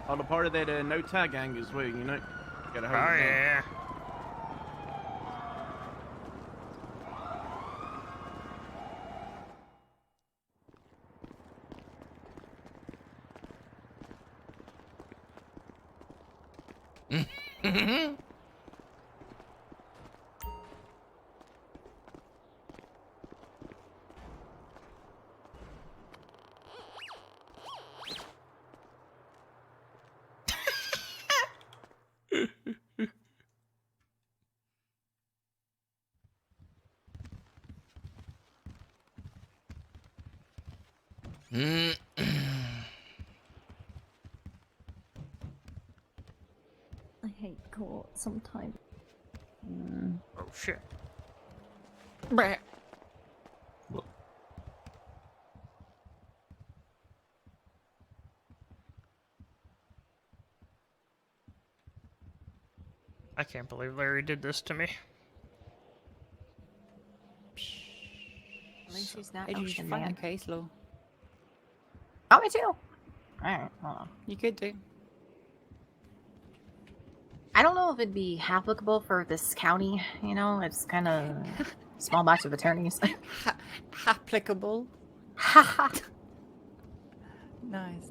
All a part of that no tie gang as well, you know. Gotta hold Oh it down. yeah. I hate court sometimes. Oh shit. Bleh. I can't believe Larry did this to me. At least he's not How did you Ocean find Man. that case, Law? Oh, me too. Alright, hold on. You could do. I don't know if it'd be applicable for this county, you know? It's kind of small batch of attorneys. Applicable. Haha. Nice.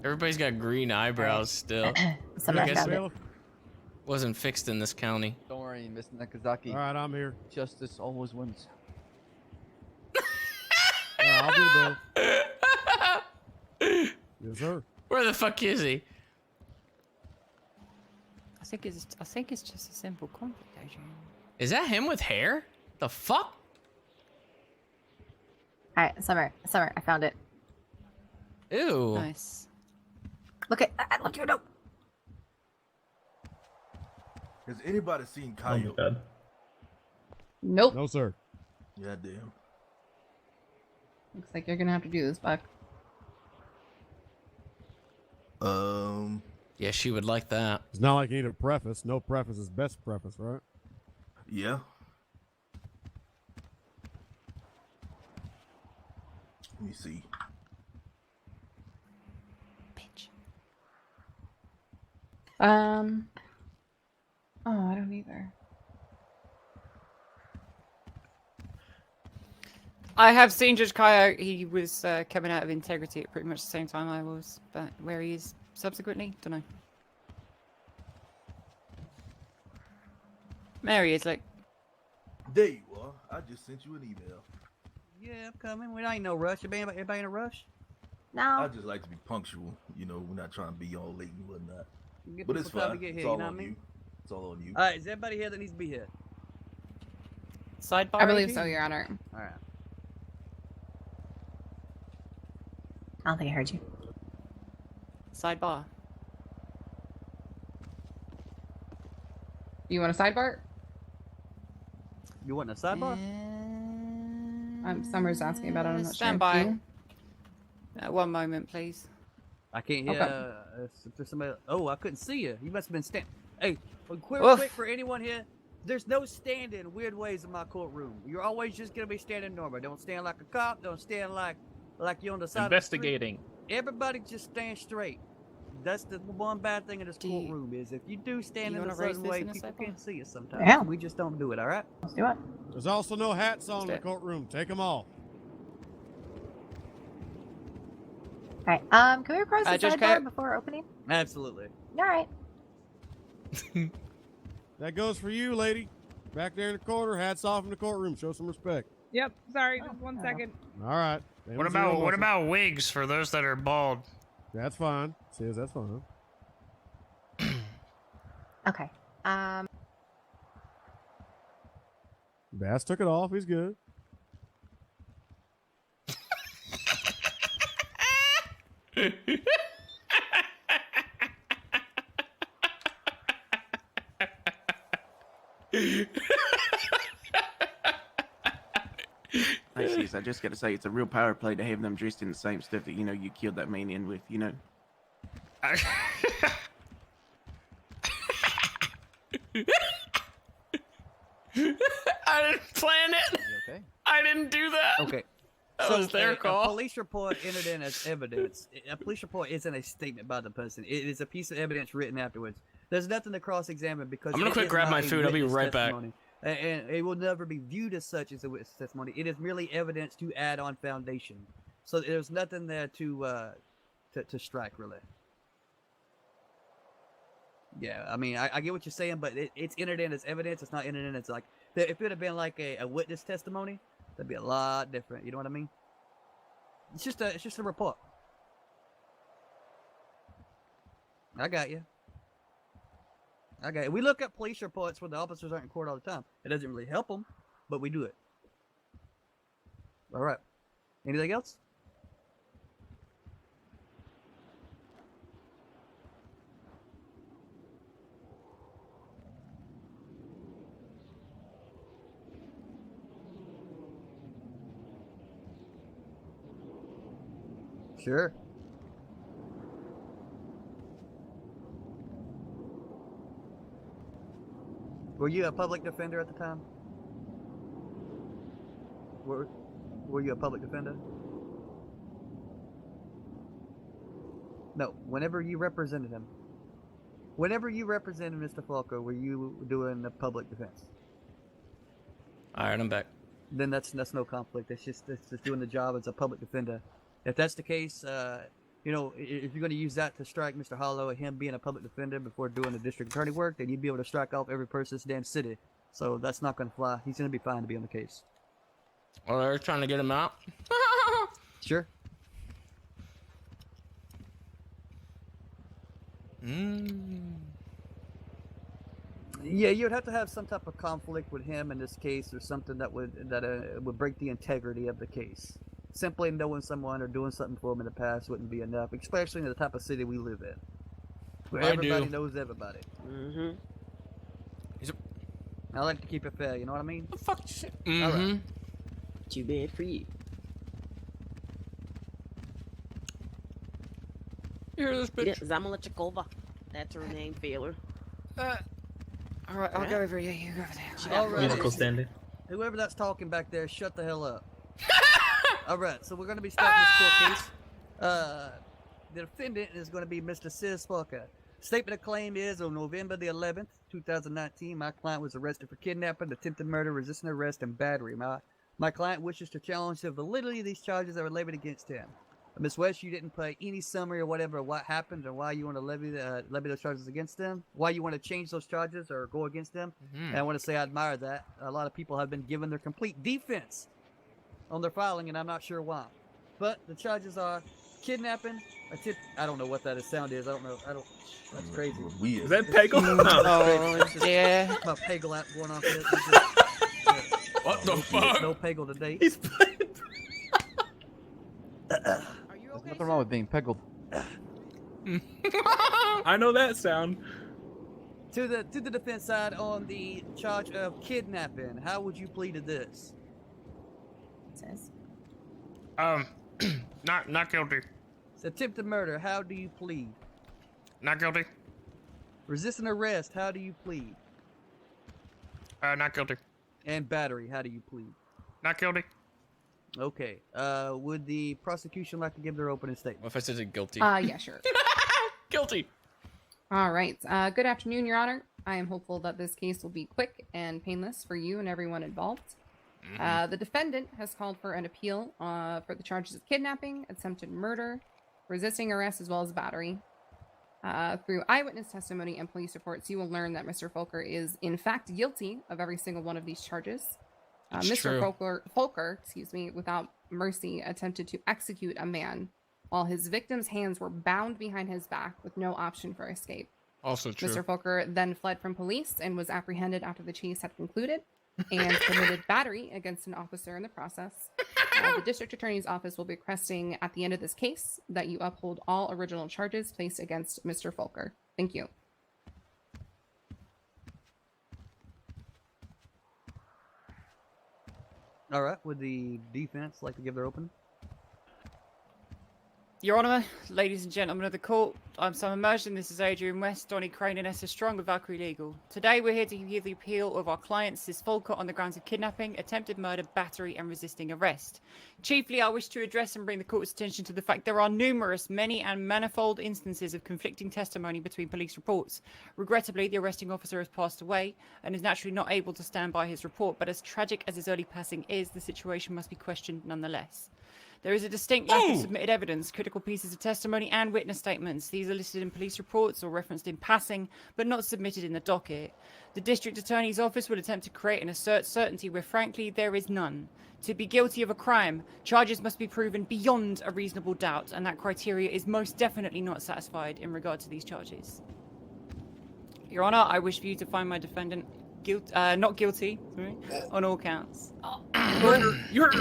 Everybody's got green eyebrows still. Somewhere I guess found it. Bailiff? Wasn't fixed in this county. Don't worry, Mr. Nakazaki. All right, I'm here. Justice always wins. All right, I'll be the bailiff. Yes, sir. Where the fuck is he? I think it's just a simple conflict, Adrian. Is that him with hair? The fuck? Alright, Summer, I found it. Ew. Nice. Look at, I left you a note. Has anybody seen Coyote? Nope. No, sir. Yeah, damn. Looks like you're gonna have to do this, Buck. Yeah, she would like that. It's not like you need a preface. No preface is best preface, right? Yeah. Let me see. Bitch. Oh, I don't either. I have seen Judge Coyote. He was coming out of integrity at pretty much the same time I was, but where he is subsequently, don't know. Mary is like, There you are. I just sent you an email. Yeah, I'm coming. We ain't no rush. Everybody in a rush? I No. just like to be punctual. You know, we're not trying to be all late and whatnot. Get But it's people time fine. to get It's here, all you know on what I mean? you. It's all on you. All right, is everybody here that needs to be here? sidebar. I believe AG? so, Your Honor. All right. I don't think I heard you. Sidebar. You want a sidebar? You want a sidebar? Summer's asking about it. I'm not Stand sure. by. You? One moment, please. I can't hear. Okay. If there's somebody. Oh, I couldn't see you. You must have been standing. Hey, quick Oof. for anyone here. There's no standing weird ways in my courtroom. You're always just gonna be standing normal. Don't stand like a cop. Don't stand like you're on the side Investigating. of the street. Everybody just stand straight. That's the one bad thing in this Do you- courtroom is if you do stand you in a wanna raise certain this way, in a people sidebar? can't see you sometimes. Yeah. We just don't do it. All right. Let's do it. There's also no hats on in the Okay. courtroom. Take them off. Alright, can we request a Judge sidebar Coyote? before opening? Absolutely. Alright. That goes for you, lady. Back there in the corner. Hats off in the courtroom. Show some respect. Yep, sorry, just one second. All right. What about wigs for those that are bald? That's fine. Says that's fine. Okay. Bass took it off. He's good. Hey, sis, I just got to say, it's a real power play to have them dressed in the same stuff that, you know, you killed that man in with, you know? I didn't plan it. Okay. I didn't do that. Okay. That was their a call. police report entered in as evidence. A police report isn't a statement by the person. It is a piece of evidence written afterwards. There's nothing to cross-examine because I'm gonna it quick is grab not my a food. I'll be witness right back. testimony. And it will never be viewed as such as a witness testimony. It is merely evidence to add on foundation. So there's nothing there to strike, really. Yeah, I mean, I get what you're saying, but it's entered in as evidence. It's not entered in as like, if it would have been like a witness testimony, that'd be a lot different. You know what I mean? It's just a report. I got you. We look at police reports where the officers aren't in court all the time. It doesn't really help them, but we do it. All right. Anything else? Sure. Were you a public defender at the time? Were you a public defender? No, whenever you represented him. Whenever you represented Mr. Falco, were you doing the public defense? Alright, I'm back. Then that's no conflict. It's just doing the job as a public defender. If that's the case, you know, if you're going to use that to strike Mr. Hollow and him being a public defender before doing the district attorney work, then you'd be able to strike off every person in this damn city. So that's not going to fly. He's going to be fine to be on the case. Well, they're trying to get him out. Sure. Yeah, you'd have to have some type of conflict with him in this case, or something that would break the integrity of the case. Simply knowing someone or doing something for them in the past wouldn't be enough, especially in the type of city we live in, where everybody knows everybody. Mm-hmm. I like to keep it fair. You know what I mean? The fuck shit. All right. Too bad for you. You hear this bitch? Yeah, Zamolachikova. That's her name, Failer. Alright, I'll go over here. You go over there. She got Alright. standing. Whoever that's talking back there, shut the hell up. Alright, so we're going to be starting this court case. The defendant is going to be Mr. Sis Falco. Statement of claim is on November the 11th, 2019, my client was arrested for kidnapping, attempted murder, resisting arrest, and battery. My client wishes to challenge the validity of these charges that were levied against him. Miss West, you didn't play any summary or whatever of what happened or why you want to levy those charges against them, why you want to change those charges or go against them. And I want to say I admire that. A lot of people have been given their complete defense on their filing, and I'm not sure why. But the charges are kidnapping, I don't know what that sound is. That's crazy. Weird. Is that Peggle? Oh, yeah. My Peggle app going off here. What the fuck? No Peggle today. He's playing. Are you okay? Nothing wrong with being peggled. I know that sound. To the defense side on the charge of kidnapping, how would you plead to this? Says. Not guilty. It's attempted murder, how do you plead? Not guilty. Resisting arrest, how do you plead? Not guilty. And battery, how do you plead? Not guilty. Okay. Would the prosecution like to give their opening statement? What if I said guilty? Yeah, sure. Guilty. All right. Good afternoon, Your Honor. I am hopeful that this case will be quick and painless for you and everyone involved. The defendant has called for an appeal for the charges of kidnapping, attempted murder, resisting arrest, as well as battery. Through eyewitness testimony and police reports, you will learn that Mr. Folker is in fact guilty of every single one of these charges. Mr. Folker, without mercy, attempted to execute a man while his victim's hands were bound behind his back with no option for escape. Also true. Mr. Folker then fled from police and was apprehended after the chase had concluded and committed battery against an officer in the process. The district attorney's office will be requesting at the end of this case that you uphold all original charges placed against Mr. Folker. Thank you. All right. Would the defense like to give their opening? Your Honour, ladies and gentlemen of the court, I'm Sam Immersion. This is Adrian West, Donny Crane, and Esther Strong of Valkyrie Legal. Today we're here to hear the appeal of our client, Sis Folcott, on the grounds of kidnapping, attempted murder, battery, and resisting arrest. Chiefly, I wish to address and bring the court's attention to the fact there are numerous, many, and manifold instances of conflicting testimony between police reports. Regrettably, the arresting officer has passed away and is naturally not able to stand by his report, but as tragic as his early passing is, the situation must be questioned nonetheless. There is a distinct lack of submitted evidence, critical pieces of testimony, and witness statements. These are listed in police reports or referenced in passing, but not submitted in the docket. The District Attorney's Office will attempt to create and assert certainty where, frankly, there is none. To be guilty of a crime, charges must be proven beyond a reasonable doubt, and that criteria is most definitely not satisfied in regard to these charges. Your Honour, I wish for you to find my defendant not guilty on all counts. You're.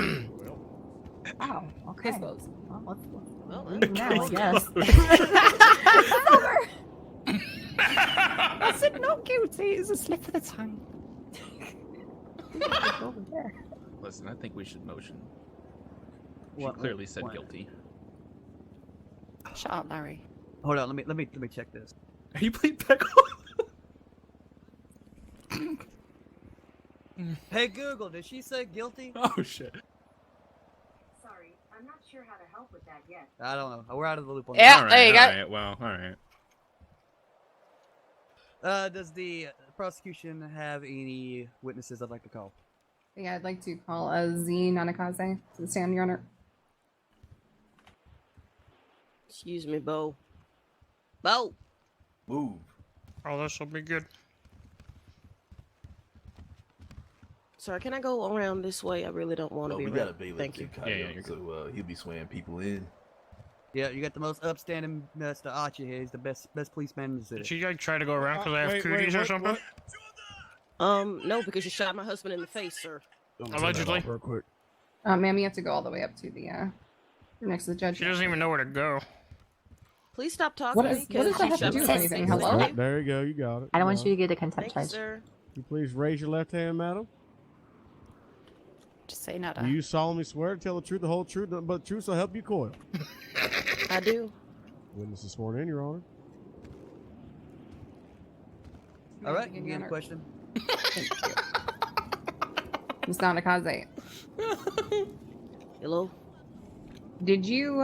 Wow. Okay. I suppose. Well, let's Well, leave now, I guess. I said not guilty. It's a slip of the tongue. It's over there. Listen, I think we should motion. She What- clearly said what? guilty. Shut up, Larry. Hold on, let me check this. Are you playing Peggle? Hey Google, did she say guilty? Oh shit. Sorry, I'm not sure how to help with that yet. I don't know. We're out of the loop on Yeah, All there you go. All right. Well, all right. that. Does the prosecution have any witnesses I'd like to call? Yeah, I'd like to call Z Nanakaze to the stand, Your Honor. Excuse me, Bo. Bo! Move. Oh, this will be good. Sorry, can I go around this way? I really don't want to Oh, be we around. got a bailiff Thank too, you. Kyle, Yeah, you're so he'll be swearing people in. Yeah, you got the most upstanding Mr. Archie here. He's the best policeman in the city. Did she like try to go around because I have cooties or something? No, because you shot my husband in the face, sir. Allegedly. Real quick. Ma'am, you have to go all the way up to the next to the judge. She doesn't even know where to go. Please stop talking What to is- me. what does 'cause that you have to shot do my with husband anything? in the Hello? face. There you go. You got it. I don't want got you it. to get a contempt Thank you, charge. sir. Can you please raise your left hand, madam? Just say nada. Do you solemnly swear to tell the truth, the whole truth, nothing but the truth, so help you coil? I do. Witness is sworn in, Your Honor. All right, Again, you Your have a Honor. question? Ms. Nanakaze, Hello? did you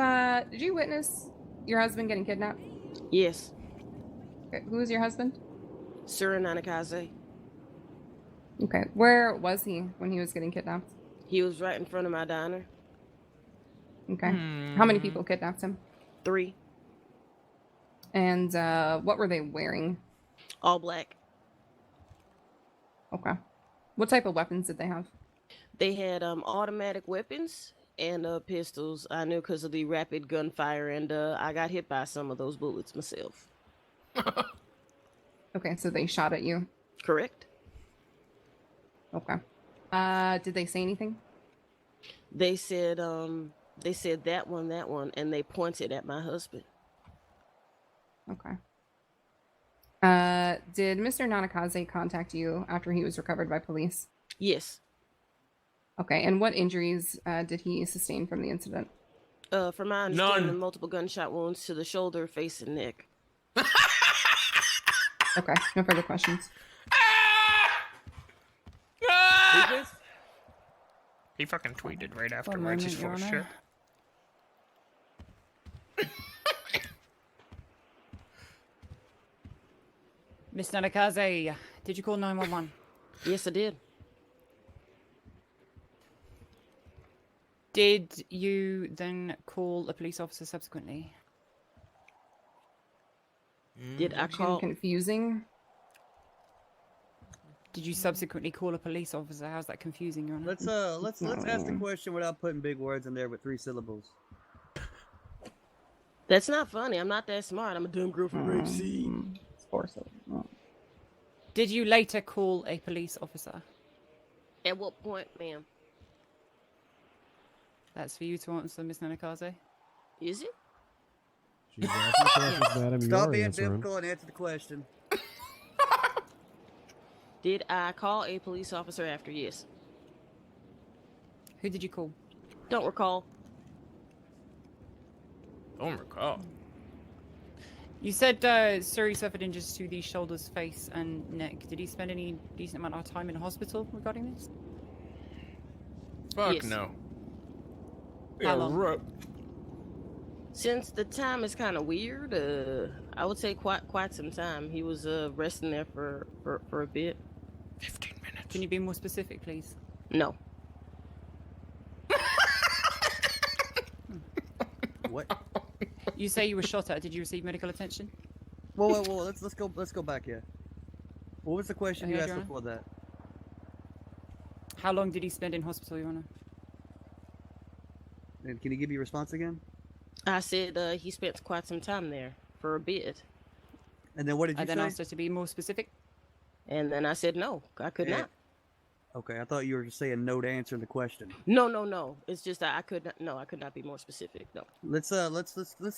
witness your husband getting kidnapped? Yes. Okay, who is your husband? Sir Nanakaze. Okay, where was he when he was getting kidnapped? He was right in front of my diner. Okay, how many people kidnapped him? 3. And what were they wearing? All black. Okay, what type of weapons did they have? They had automatic weapons and pistols. I knew because of the rapid gunfire, and I got hit by some of those bullets myself. Okay, so they shot at you. Correct? Okay. Did they say anything? They said that one, and they pointed at my husband. Okay. Did Mr. Nanakaze contact you after he was recovered by police? Yes. Okay, and what injuries did he sustain from the incident? From my understanding, None. multiple gunshot wounds to the shoulder, face, and neck. Okay, no further questions. He fucking tweeted right One afterwards. He's moment, full Your of shit. Honor. Miss Nanakaze, did you call 911? Yes, I did. Did you then call a police officer subsequently? Did I Seemed call? confusing. Did you subsequently call a police officer? How's that confusing, Your Honor? Let's ask the question without putting big words in there with 3 syllables. That's not funny. I'm not that smart. I'm a dumb girl from Rape Scene. It's forceful. Did you later call a police officer? At what point, ma'am? That's for you to answer, Miss Nanakaze. Is it? She's asking questions, madam. You Stop are being answering. difficult and answer the question. Did I call a police officer after? Yes. Who did you call? Don't recall. Don't recall. You said Suri suffered injuries to the shoulders, face, and neck. Did he spend any decent amount of time in hospital regarding this? Fuck Yes. no. How long? Since the time is kind of weird, I would say quite some time. He was resting there for a bit. 15 minutes. Can you be more specific, please? No. What? You say you were shot at. Did you receive medical attention? Whoa. Let's go back here. What was the question you Ahead, asked Your Honor. before that? How long did he spend in hospital, Your Honor? And can you give me a response again? I said he spent quite some time there for a bit. And then what did you I then say? asked her to be more specific. And then I said no, I could Yeah. not. Okay, I thought you were just saying no to answering the question. No. It's just that I could not. No, I could not be more specific. No. Let's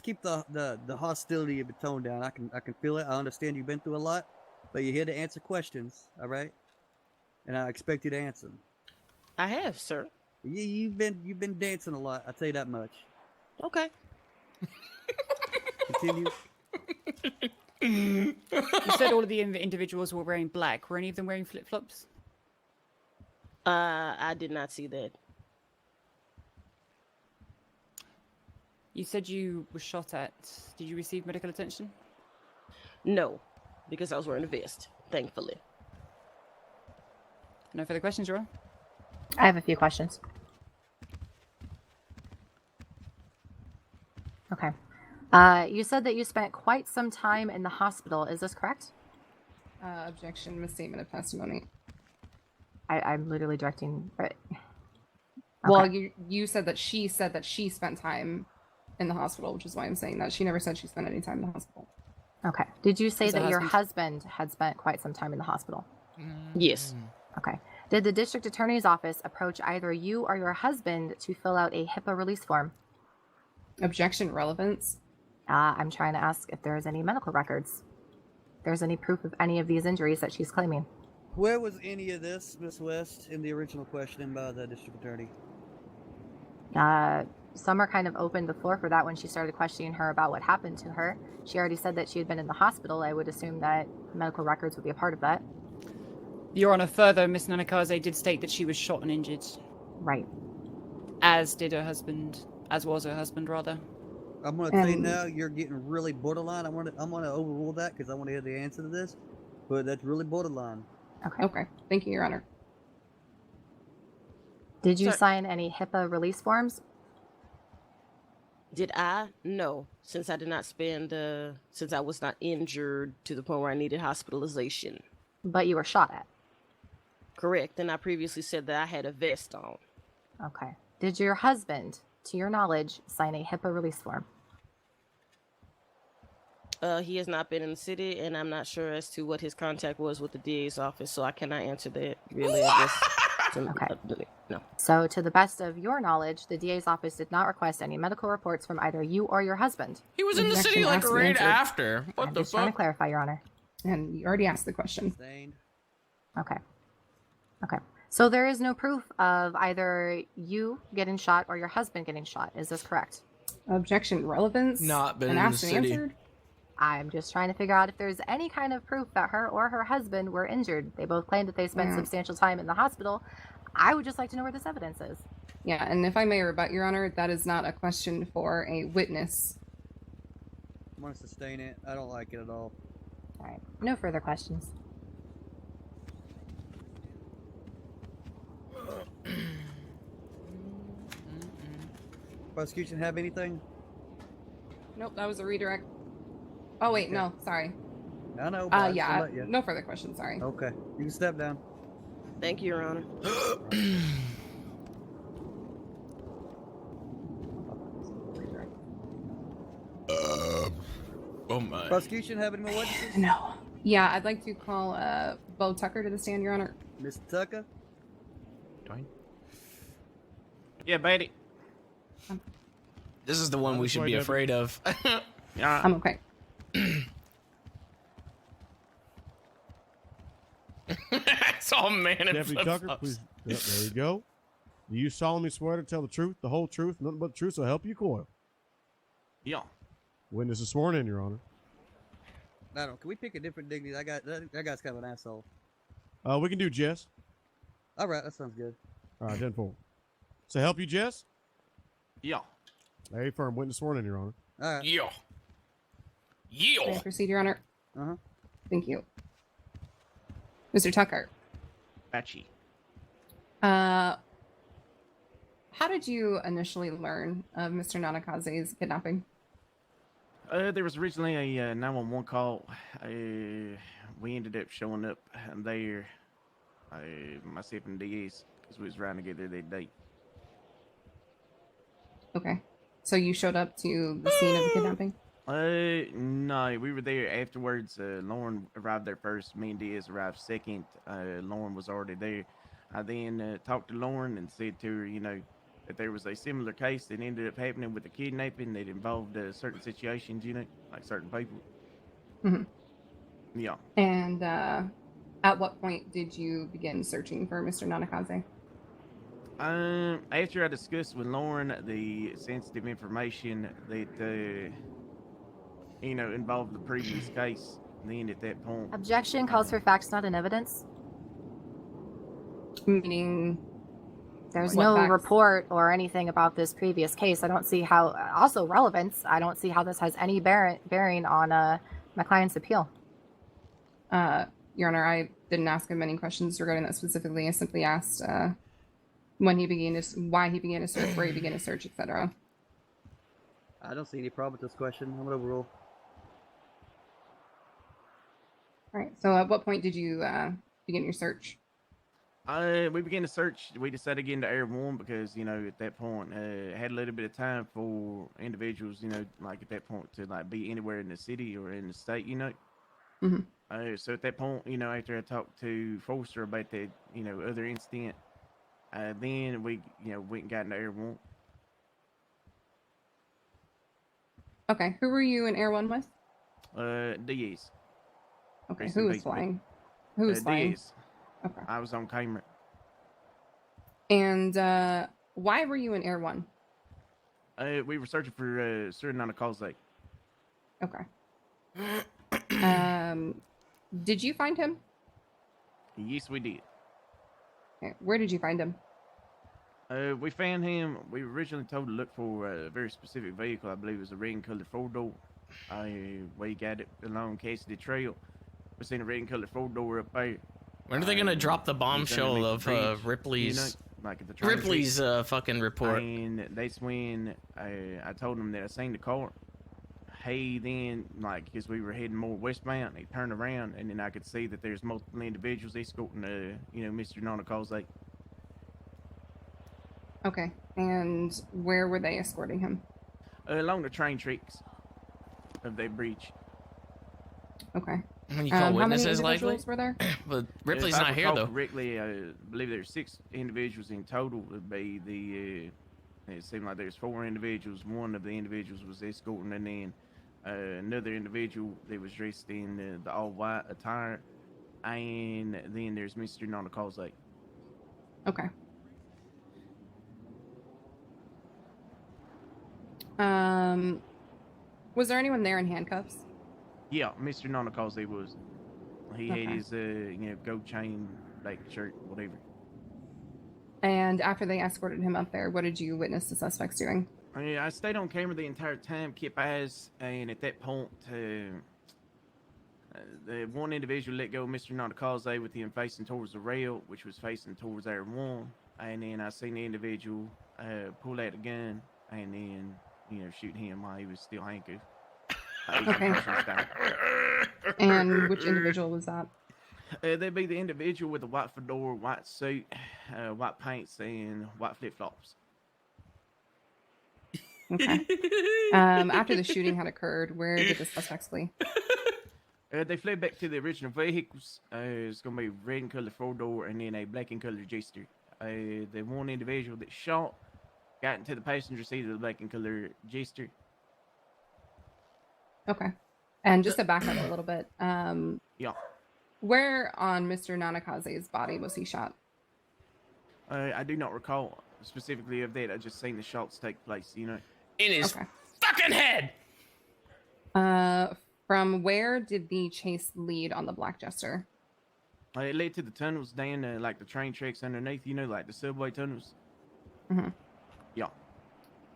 keep the hostility of the tone down. I can feel it. I understand you've been through a lot, but you're here to answer questions, all right? And I expect you to answer them. I have, sir. You've been dancing a lot. I'll tell you that much. Okay. Continue. You said all of the individuals were wearing black. Were any of them wearing flip-flops? I did not see that. You said you were shot at. Did you receive medical attention? No, because I was wearing a vest. Thankfully. No further questions, Your Honor? I have a few questions. Okay. You said that you spent quite some time in the hospital. Is this correct? Objection, misstatement of testimony. I'm literally directing. Right. Well, Okay. you said that she spent time in the hospital, which is why I'm saying that. She never said she spent any time in the hospital. Okay. Did you say Is the that your husband- husband had spent quite some time in the hospital? Yes. Okay. Did the district attorney's office approach either you or your husband to fill out a HIPAA release form? Objection, relevance. I'm trying to ask if there's any medical records. If there's any proof of any of these injuries that she's claiming. Where was any of this, Miss West, in the original questioning by the district attorney? Summer kind of opened the floor for that when she started questioning her about what happened to her. She already said that she had been in the hospital. I would assume that medical records would be a part of that. Your Honor, further, Miss Nanakaze did state that she was shot and injured. Right. As did her husband. As was her husband, rather. I'm gonna say now you're getting really borderline. I'm gonna overrule that because I want to hear the answer to this, but that's really borderline. Okay. Thank you, Your Honor. Did you Sir- sign any HIPAA release forms? Did I? No, since I did not spend. Since I was not injured to the point where I needed hospitalization. But you were shot at. Correct. And I previously said that I had a vest on. Okay. Did your husband, to your knowledge, sign a HIPAA release form? He has not been in the city, and I'm not sure as to what his contact was with the DA's office, so I cannot answer that. Really, I guess. Okay. No. So, to the best of your knowledge, the DA's office did not request any medical reports from either you or your husband. He was in the Objection, city like asked and right answered. after. What I'm the just trying to fuck? clarify, Your Honor. And you already asked the question. Sustained. Okay. Okay. So there is no proof of either you getting shot or your husband getting shot. Is this correct? Objection, relevance. Not been and in the asked and city. answered. I'm just trying to figure out if there's any kind of proof that her or her husband were injured. They both claim that they spent Yeah. substantial time in the hospital. I would just like to know where this evidence is. Yeah, and if I may rebut, Your Honor, that is not a question for a witness. I'm gonna sustain it. I don't like it at all. All right. No further questions. Prosecution have anything? Nope, that was a redirect. Oh wait, Okay. no, sorry. I know. But I just Yeah, let you. no further questions. Sorry. Okay, you can step down. Thank you, Your Honor. Oh my. Prosecution have any more witnesses? No. Yeah, I'd like to call Bo Tucker to the stand, Your Honor. Mr. Tucker. Yeah, baby. This is the one we should be Why, afraid of. Yeah. I'm okay. It's all man and Deputy Tucker, flip-flops. please. Yep, there you go. Do you solemnly swear to tell the truth, the whole truth, nothing but the truth, so help you coil? Yeah. Witness is sworn in, Your Honor. I don't. Can we pick a different dignity? That guy's kind of an asshole. We can do Jess. All right, that sounds good. All right, 10-4. So help you, Jess? Yeah. Very firm. Witness sworn in, Your Honor. All right. Yeah. May I Yeah. proceed, Your Honor? Uh-huh. Thank you. Mr. Tucker, Batchy. how did you initially learn of Mr. Nanakaze's kidnapping? There was originally a 911 call. We ended up showing up there, myself and DAs, because we was riding together that day. Okay. So you showed up to the scene of the kidnapping? No, we were there afterwards. Lauren arrived there first. Me and Diaz arrived second. Lauren was already there. I then talked to Lauren and said to her, you know, that there was a similar case that ended up happening with the kidnapping that involved certain situations, you know, like certain people. Mm-hmm. Yeah. And at what point did you begin searching for Mr. Nanakaze? After I discussed with Lauren the sensitive information that, you know, involved the previous case, then at that point, Objection calls for facts, not in evidence. Meaning, There's What no facts? report or anything about this previous case. I don't see how, also relevance, I don't see how this has any bearing on my client's appeal. Your Honor, I didn't ask him any questions regarding that specifically. I simply asked when he began to, why he began to search, where he began to search, etc. I don't see any problem with this question. I'm gonna overrule. All right. So at what point did you begin your search? we began to search. We decided to get into Area 1 because, you know, at that point, had a little bit of time for individuals, you know, like at that point to like be anywhere in the city or in the state, you know. Mm-hmm. So at that point, you know, after I talked to Foster about that, you know, other incident, then we, you know, went and got into Area 1. Okay. Who were you in Air One with? Diaz. Okay. Rest Who in was peace, flying? Who was flying? Diaz. Okay. I was on camera. And why were you in Air One? We were searching for certain on a call site. Okay. Did you find him? Yes, we did. Okay. Where did you find him? We found him. We were originally told to look for a very specific vehicle. I believe it was a red and colored 4-door. We got it along Cassidy Trail. We seen a red and colored 4-door up there. When are they gonna drop the bombshell underneath of the bridge, Ripley's you know, like at the train Ripley's tracks. fucking report? And that's when I told him that I seen the car. He then, like, as we were heading more westbound, he turned around, and then I could see that there's multiple individuals escorting, you know, Mr. Nanakaze. Okay. And where were they escorting him? Along the train tracks of that bridge. Okay. When you call how many witnesses, likely. individuals were there? But Ripley's If I not here recall though. correctly, I believe there's 6 individuals in total. Would be the. It seemed like there's 4 individuals. One of the individuals was escorting, and then another individual that was dressed in the all-white attire, and then there's Mr. Nanakaze. Okay. Was there anyone there in handcuffs? Yeah, Mr. Nanakaze was. He Okay. had his, you know, gold chain, black shirt, whatever. And after they escorted him up there, what did you witness the suspects doing? I stayed on camera the entire time, kept eyes, and at that point, the one individual let go of Mr. Nanakaze with him facing towards the rail, which was facing towards Area 1, and then I seen the individual pull out a gun and then, you know, shoot him while he was still handcuffed. Okay. And which individual was that? That'd be the individual with the white fedora, white suit, white pants, and white flip-flops. Okay. After the shooting had occurred, where did the suspects flee? They fled back to the original vehicles. It's going to be red and colored 4-door and then a black and colored Jester. The one individual that shot got into the passenger seat of the black and colored Jester. Okay. And just to back up a little bit, Yeah. where on Mr. Nanakaze's body was he shot? I do not recall specifically of that. I just seen the shots take place, you know. In his Okay. fucking head. From where did the chase lead on the Black Jester? It led to the tunnels down, like the train tracks underneath, you know, like the subway tunnels. Mm-hmm. Yeah.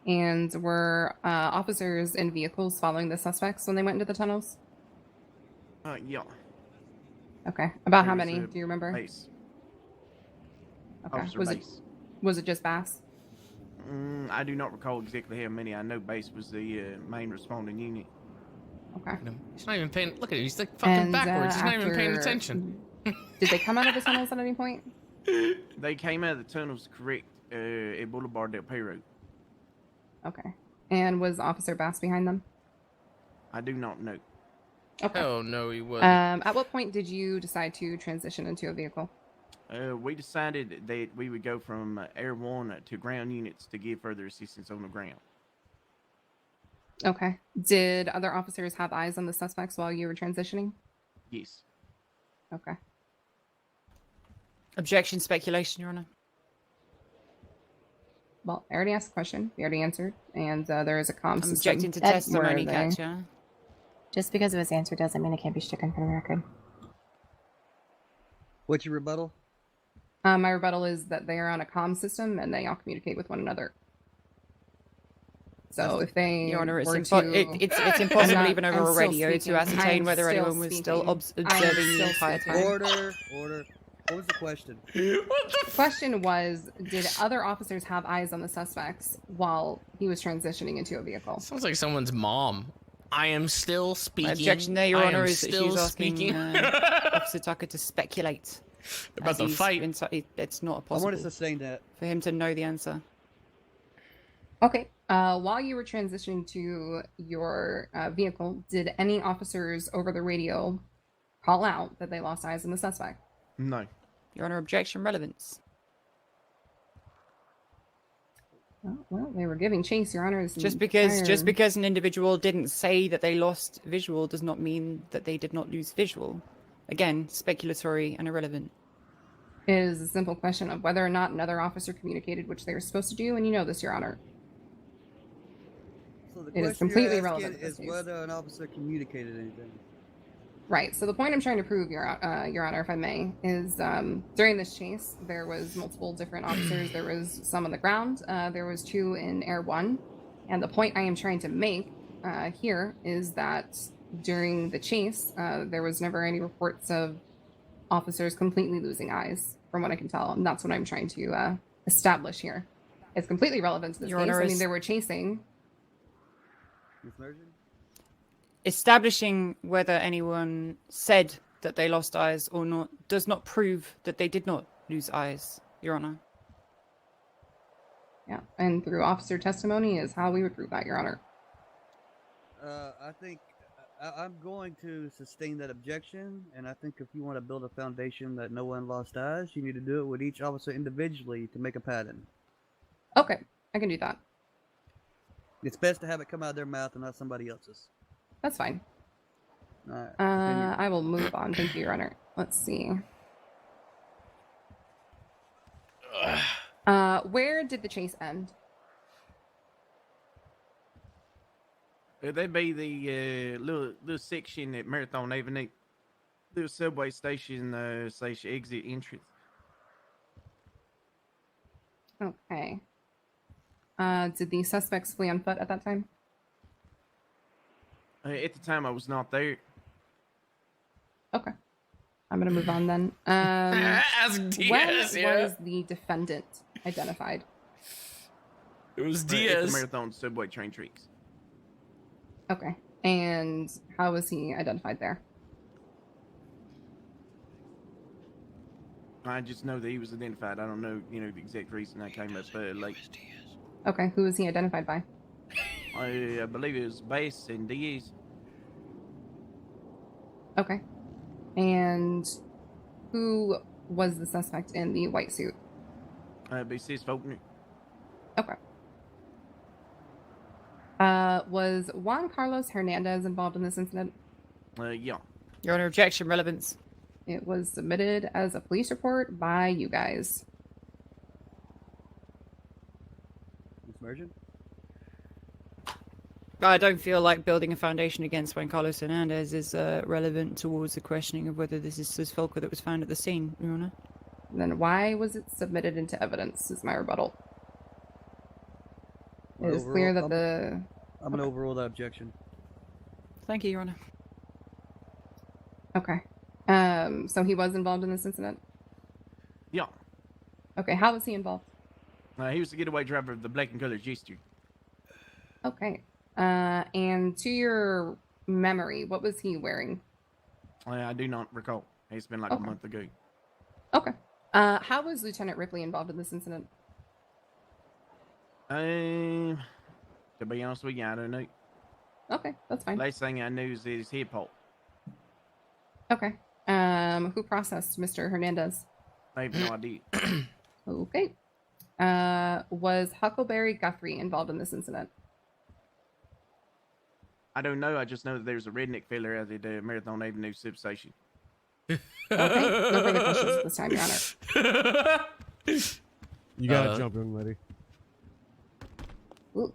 And were officers in vehicles following the suspects when they went into the tunnels? Yeah. Okay. About how There was many? a Do you remember? Base. Okay. Officer Was Base. it just Bass? I do not recall exactly how many. I know Base was the main responding unit. Okay. He's not even paying. Look at him. He's like fucking And, backwards. He's not even paying after- attention. Did they come out of the tunnels at any point? They came out of the tunnels, correct, at Boulevard del Perro. Okay. And was Officer Bass behind them? I do not know. Okay. Oh no, he was. At what point did you decide to transition into a vehicle? We decided that we would go from Air 1 to ground units to give further assistance on the ground. Okay. Did other officers have eyes on the suspects while you were transitioning? Yes. Okay. Objection, speculation, Your Honor. Well, I already asked the question. We already answered. And there is a comm I'm system. objecting to Ed, testimony, where they- Katya. Just because it was answered doesn't mean it can't be stricken from the record. What's your rebuttal? My rebuttal is that they are on a comm system and they all communicate with one another. So if they Your Honor, it's were it's I'm impossible not- even over I'm a still radio speaking. to ascertain I'm whether still anyone was still speaking. observing the still entire speaking. time. Order. What was the question? The question was, did other officers have eyes on the suspects while he was transitioning into a vehicle? Sounds like someone's mom. I am still speaking. My objection there, Your I Honor, am is that still she's asking speaking. Officer Tucker to speculate about as the he's fight. It's not I possible want to sustain that. for him to know the answer. Okay. While you were transitioning to your vehicle, did any officers over the radio call out that they lost eyes on the suspect? No. Your Honor, objection, relevance. Well, they were giving chase, Your Honor. Just because an individual didn't say that they lost visual does not mean that they did not lose visual. Again, speculatory and irrelevant. It is a simple question of whether or not another officer communicated, which they were supposed to do, and you know this, Your Honor. So the It is question completely you're relevant asking to this is case. whether an officer communicated anything. Right. So the point I'm trying to prove, Your Honor, if I may, is during this chase, there was multiple different officers. There was some on the ground. There was 2 in Air 1. And the point I am trying to make here is that during the chase, there was never any reports of officers completely losing eyes, from what I can tell. And that's what I'm trying to establish here. It's completely relevant to this Your case. Honor, I mean, is- they were chasing. Ms. Mergen? Establishing whether anyone said that they lost eyes or not does not prove that they did not lose eyes, Your Honor. Yeah. And through officer testimony is how we would prove that, Your Honor. I think I'm going to sustain that objection, and I think if you want to build a foundation that no one lost eyes, you need to do it with each officer individually to make a pattern. Okay. I can do that. It's best to have it come out of their mouth and not somebody else's. That's fine. All right. continue. I will move on. Thank you, Your Honor. Let's see. Where did the chase end? That'd be the little section at Marathon Avenue. Little subway station slash exit entrance. Okay. Did the suspects flee on foot at that time? At the time, I was not there. Okay. I'm gonna move on then. Ask When Diaz. Yeah. was the defendant identified? It was At the Diaz. Marathon subway train tracks. Okay. And how was he identified there? I just know that he was identified. I don't know, the exact reason I came up late. Okay. Who was he identified by? I believe it was Bass and Diaz. Okay. And who was the suspect in the white suit? Be Sis Faulkner. Okay. Was Juan Carlos Hernandez involved in this incident? Yeah. Your Honor, objection, relevance. It was submitted as a police report by you guys. Ms. Mergen? I don't feel like building a foundation against Juan Carlos Hernandez is relevant towards the questioning of whether this is Sis Volker that was found at the scene, Your Honor. Then why was it submitted into evidence? Is my rebuttal. It is clear that the. I'm gonna overrule that objection. Thank you, Your Honor. Okay. So he was involved in this incident. Yeah. Okay. How was he involved? He was the getaway driver of the black and colored Jester. Okay. And to your memory, what was he wearing? I do not recall. It's been like a month ago. Okay. How was Lieutenant Ripley involved in this incident? To be honest with you, I don't know. Okay, that's fine. Last thing I knew is his hip hop. Okay. Who processed Mr. Hernandez? I have no idea. Okay. Was Huckleberry Guthrie involved in this incident? I don't know. I just know that there's a redneck filler at the Marathon Avenue substation. Okay. No further questions at this time, Your Honor. You gotta jump in, lady. Ooh.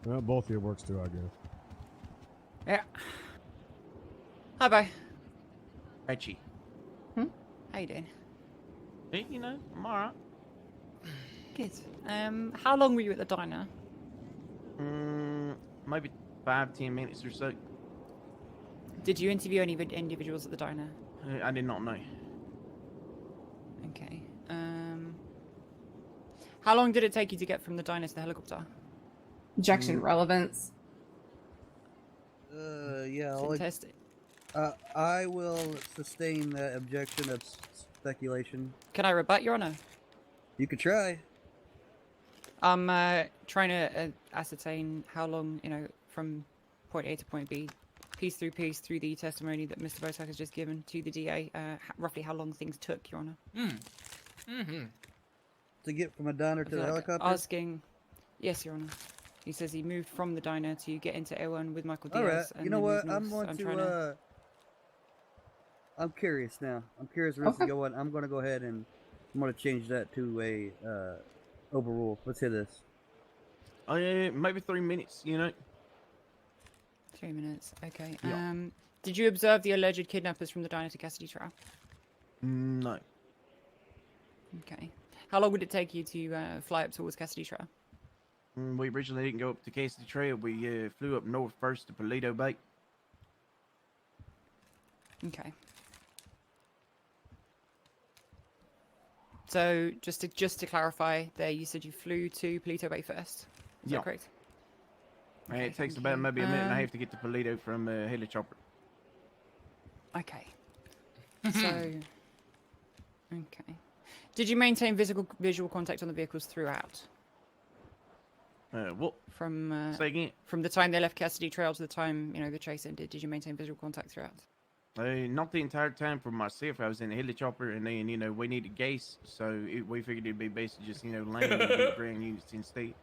Well, both of you works too, I guess. Yeah. Hi, bye. Richie. How you doing? Hey, you know, I'm alright. Good. How long were you at the diner? Maybe 5-10 minutes or so. Did you interview any individuals at the diner? I did not know. Okay. How long did it take you to get from the diner to the helicopter? Objection relevance. Yeah. Contest it. I will sustain that objection of speculation. Can I rebut, Your Honor? You could try. I'm trying to ascertain how long, from point A to point B, piece through the testimony that Mr. Bosak has just given to the DA, roughly how long things took, Your Honor. To get from a diner to the helicopter? Asking, yes, Your Honor. He says he moved from the diner to get into L1 with Michael Diaz. All right. And You know then what? moved I'm north. going to. I'm curious now. I'm curious where this is going. I'm going to go ahead and I'm going to change that to a overrule. Let's hear this. Oh yeah, maybe 3 minutes. You know. 3 minutes. Okay. Yeah. Did you observe the alleged kidnappers from the diner to Cassidy Trail? No. Okay. How long would it take you to fly up towards Cassidy Trail? We originally didn't go up to Cassidy Trail. We flew up north first to Paleto Bay. Okay. So just to clarify, there you said you flew to Paleto Bay first. Is that correct? Okay, it takes about maybe a minute and a half to get to Paleto from Helichopper. Okay. So. Okay. Did you maintain visual contact on the vehicles throughout? What? From say again? From the time they left Cassidy Trail to the time the chase ended, did you maintain visual contact throughout? Not the entire time for myself. I was in the Helichopper, and then we needed gas, so we figured it'd be best to just land and get ground units instead.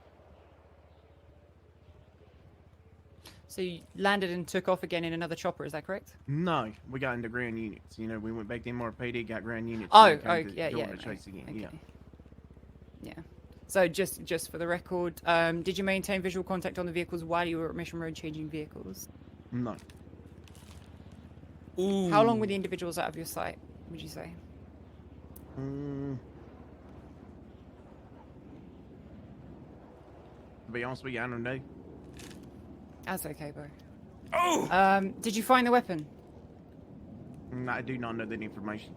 So you landed and took off again in another chopper, is that correct? No, we got into ground units. We went back to MRPD, got ground units. Oh, and came to yeah. join the chase again. Okay. Yeah. Yeah. So just for the record, did you maintain visual contact on the vehicles while you were at Mission Road changing vehicles? No. Ooh. How long were the individuals out of your sight, would you say? To be honest with you, I don't know. That's okay, bro. Oh! Did you find the weapon? No, I do not know that information.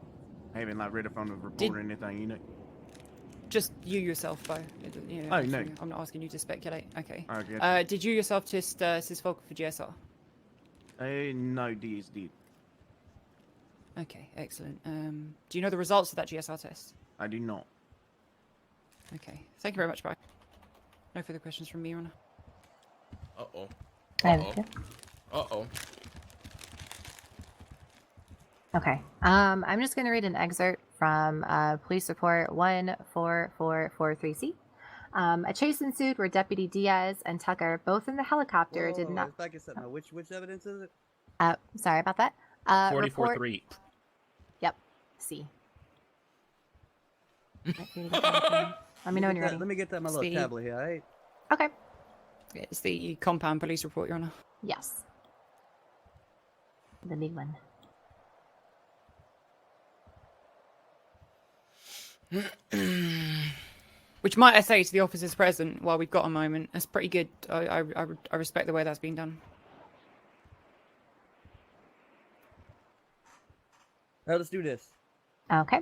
I haven't read up on the report or anything, Just you yourself, Bo. Oh, no. I'm not asking you to speculate. Okay. Okay. Did you yourself just Sis Volker for GSR? No, Diaz did. Okay, excellent. Do you know the results of that GSR test? I do not. Okay. Thank you very much, Bo. No further questions from me, Your Honor. Uh-oh. Thank you. Uh-oh. Okay. I'm just going to read an excerpt from Police Report 14443C. A chase ensued where Deputy Diaz and Tucker, both in the helicopter, did not. Let's back this up now. Which evidence is it? Sorry about that. 44-3. Yep. C. Let me know when you're ready. Let me get that in my little tablet here, all right? Okay. It's the compound police report, Your Honor. Yes. The big one. Which might I say to the officers present while we've got a moment? That's pretty good. I respect the way that's been done. Now let's do this. Okay.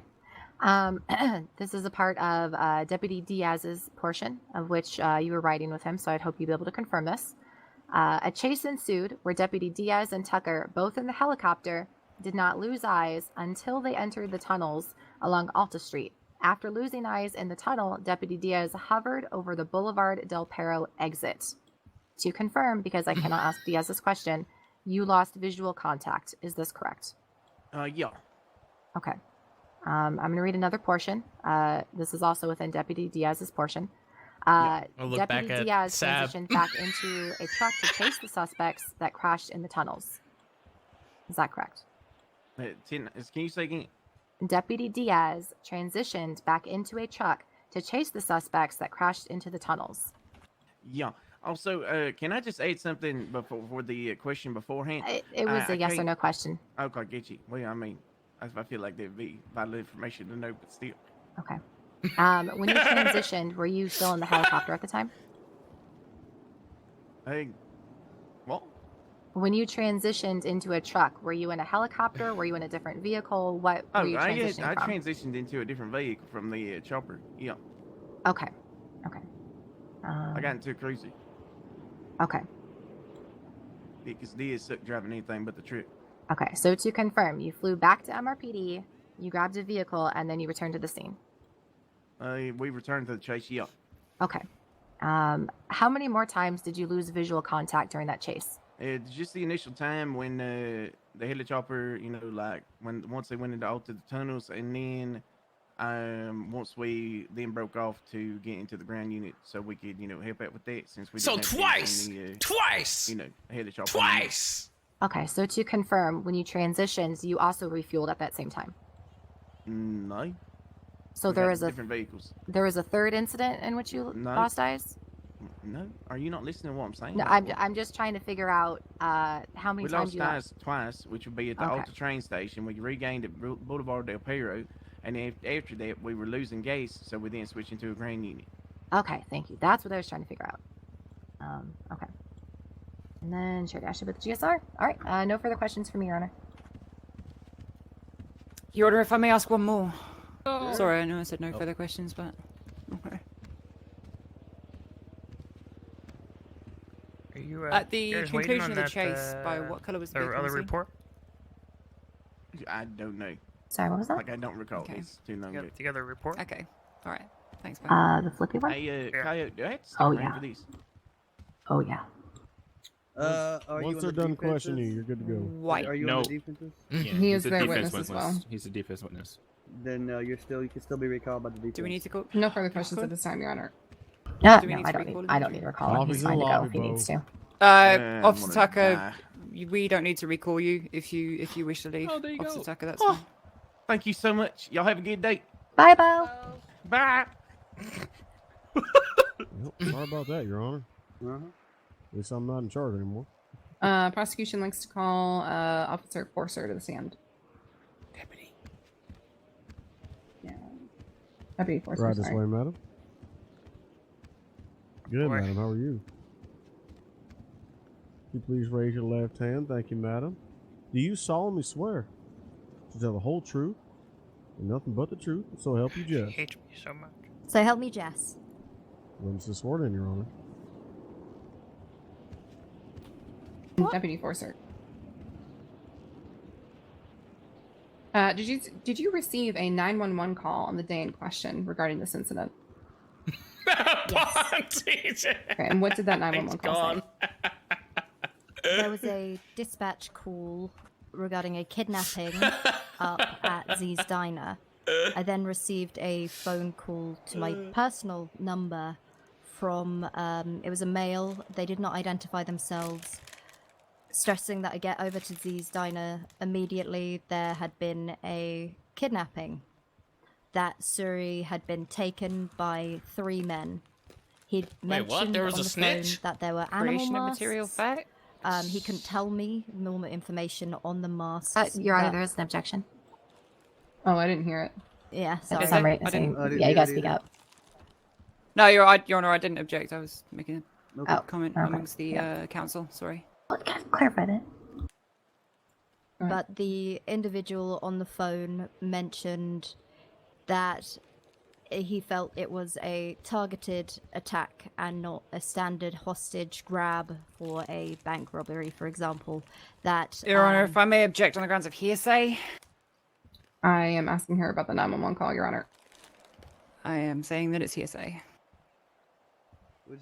This is a part of Deputy Diaz's portion, of which you were riding with him, so I'd hope you'd be able to confirm this. A chase ensued where Deputy Diaz and Tucker, both in the helicopter, did not lose eyes until they entered the tunnels along Alta Street. After losing eyes in the tunnel, Deputy Diaz hovered over the Boulevard del Perro exit. To confirm, because I cannot ask Diaz this question, you lost visual contact. Is this correct? Yeah. Okay. I'm going to read another portion. This is also within Deputy Diaz's portion. I'll look Deputy back at Diaz Sab. transitioned back into a truck to chase the suspects that crashed in the tunnels. Is that correct? Can you say again? Deputy Diaz transitioned back into a truck to chase the suspects that crashed into the tunnels. Yeah. Also, can I just add something for the question beforehand? It was a yes or can't- no question. Okay, get you. Well, I mean, I feel like that'd be vital information to know, but still. Okay. When you transitioned, were you still in the helicopter at the time? Hey, what? When you transitioned into a truck, were you in a helicopter? Were you in a different vehicle? What were you I transitioning from? transitioned into a different vehicle from the chopper. Yeah, Okay. Okay. I got into a cruiser Okay. because Diaz sucked driving anything but the truck. Okay. So to confirm, you flew back to MRPD, you grabbed a vehicle, and then you returned to the scene. We returned to the chase. Yeah. Okay. How many more times did you lose visual contact during that chase? It's just the initial time when the helicopter, like once they went into all to the tunnels, and then once we then broke off to get into the ground unit, so we could help out with that since we So didn't have twice, to get in the, twice, helicopter. twice. Okay. So to confirm, when you transitioned, you also refueled at that same time. No. So We there had was a different vehicles. there was a third incident in which you No. lost eyes. No, are you not listening to what I'm saying? No, I'm just trying to figure out how many We times lost you eyes twice, which would be at the Okay. Alta train station. We regained at Boulevard del Perro, and then after that, we were losing gas, so we then switched into a ground unit. Okay, thank you. That's what I was trying to figure out. Okay. And then share dash with the GSR. All right. No further questions from me, Your Honor. Your Honor, if I may ask one more. Sorry, I know I said no further questions, but okay. Are you At the guys waiting conclusion on of the that, chase, by what color was the the vehicle? other on the scene? report? I don't know. Sorry, what was that? Like, I don't recall. Okay. It's too long ago. The other report? Okay. All right. Thanks, man. The flippy one? Hey, Coyote, do I have to stick Oh, around yeah. for these? Oh yeah. Are Once you they're on the done questioning you, defenses? you're good to go. White. Are you No. on the defenses? Yeah, He he's is a their defense witness as well. He's a defense witness. Then you can still be recalled by the defense. Do we need to go? No further questions at this time, Your Honor. No, Do we need I to don't recall need. him? I don't need to recall him. Officer's He's in fine the to go lobby, if he Bo. needs to. I'm Officer gonna Tucker, die. we don't need to recall you if you wish to leave. Oh, there you Officer go. Tucker, that's Oh. fine. Thank you so much. Y'all have a good day. Bye, Bo. Bye. Yep, sorry about that, Your Honor. At least I'm not in charge anymore. Prosecution likes to call Officer Forcer to the stand. Deputy. Yeah. Deputy Forcer. Right this sorry. way, madam. Good, Boy. madam. How are you? Could you please raise your left hand? Thank you, madam. Do you solemnly swear to tell the whole truth and nothing but the truth, so help you He Jeff? hates me so much. So help me, Jess. Witness is sworn in, Your Honor. Deputy Forcer. Did you receive a 911 call on the day in question regarding this incident? Okay, and what did that 911 call say? There was a dispatch call regarding a kidnapping up at Z's Diner. I then received a phone call to my personal number from, it was a male. They did not identify themselves, stressing that I get over to Z's Diner immediately. There had been a kidnapping, that Suri had been taken by 3 men. He'd Wait, mentioned what? There was on a the snitch? phone that there were animal Creation of masks. material fact. He couldn't tell me normal information on the masks. Your Honor, that- there is an objection. Oh, I didn't hear it. Yeah, For sorry. some I reason, didn't- I didn't yeah, you hear guys it speak either. up. No, Your Honor, I didn't object. I was making Okay. a comment okay. amongst the council. Sorry. Clarify that. But the individual on the phone mentioned that he felt it was a targeted attack and not a standard hostage grab for a bank robbery, for example. That Your Honor, if I may object on the grounds of hearsay, I am asking her about the 911 call, Your Honor. I am saying that it's hearsay. What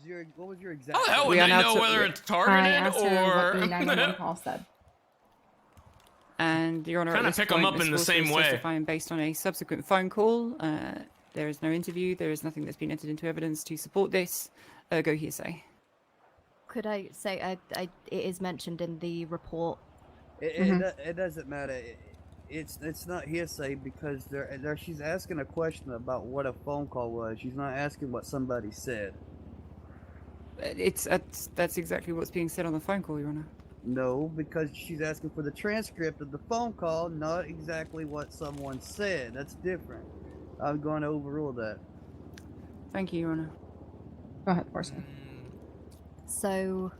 was your exact? How the hell would We they are now know to- whether it's I targeted asked her what the or? 911 call said. And Your Honor, Kinda at this pick 'em point, up in Ms. the Forster same is way. testifying based on a subsequent phone call. There is no interview. There is nothing that's been entered into evidence to support this. Ergo hearsay. could I say it is mentioned in the report. It doesn't matter. It's not hearsay because she's asking a question about what a phone call was. She's not asking what somebody said. That's exactly what's being said on the phone call, Your Honor. No, because she's asking for the transcript of the phone call, not exactly what someone said. That's different. I'm going to overrule that. Thank you, Your Honor. Go ahead, Forster. So,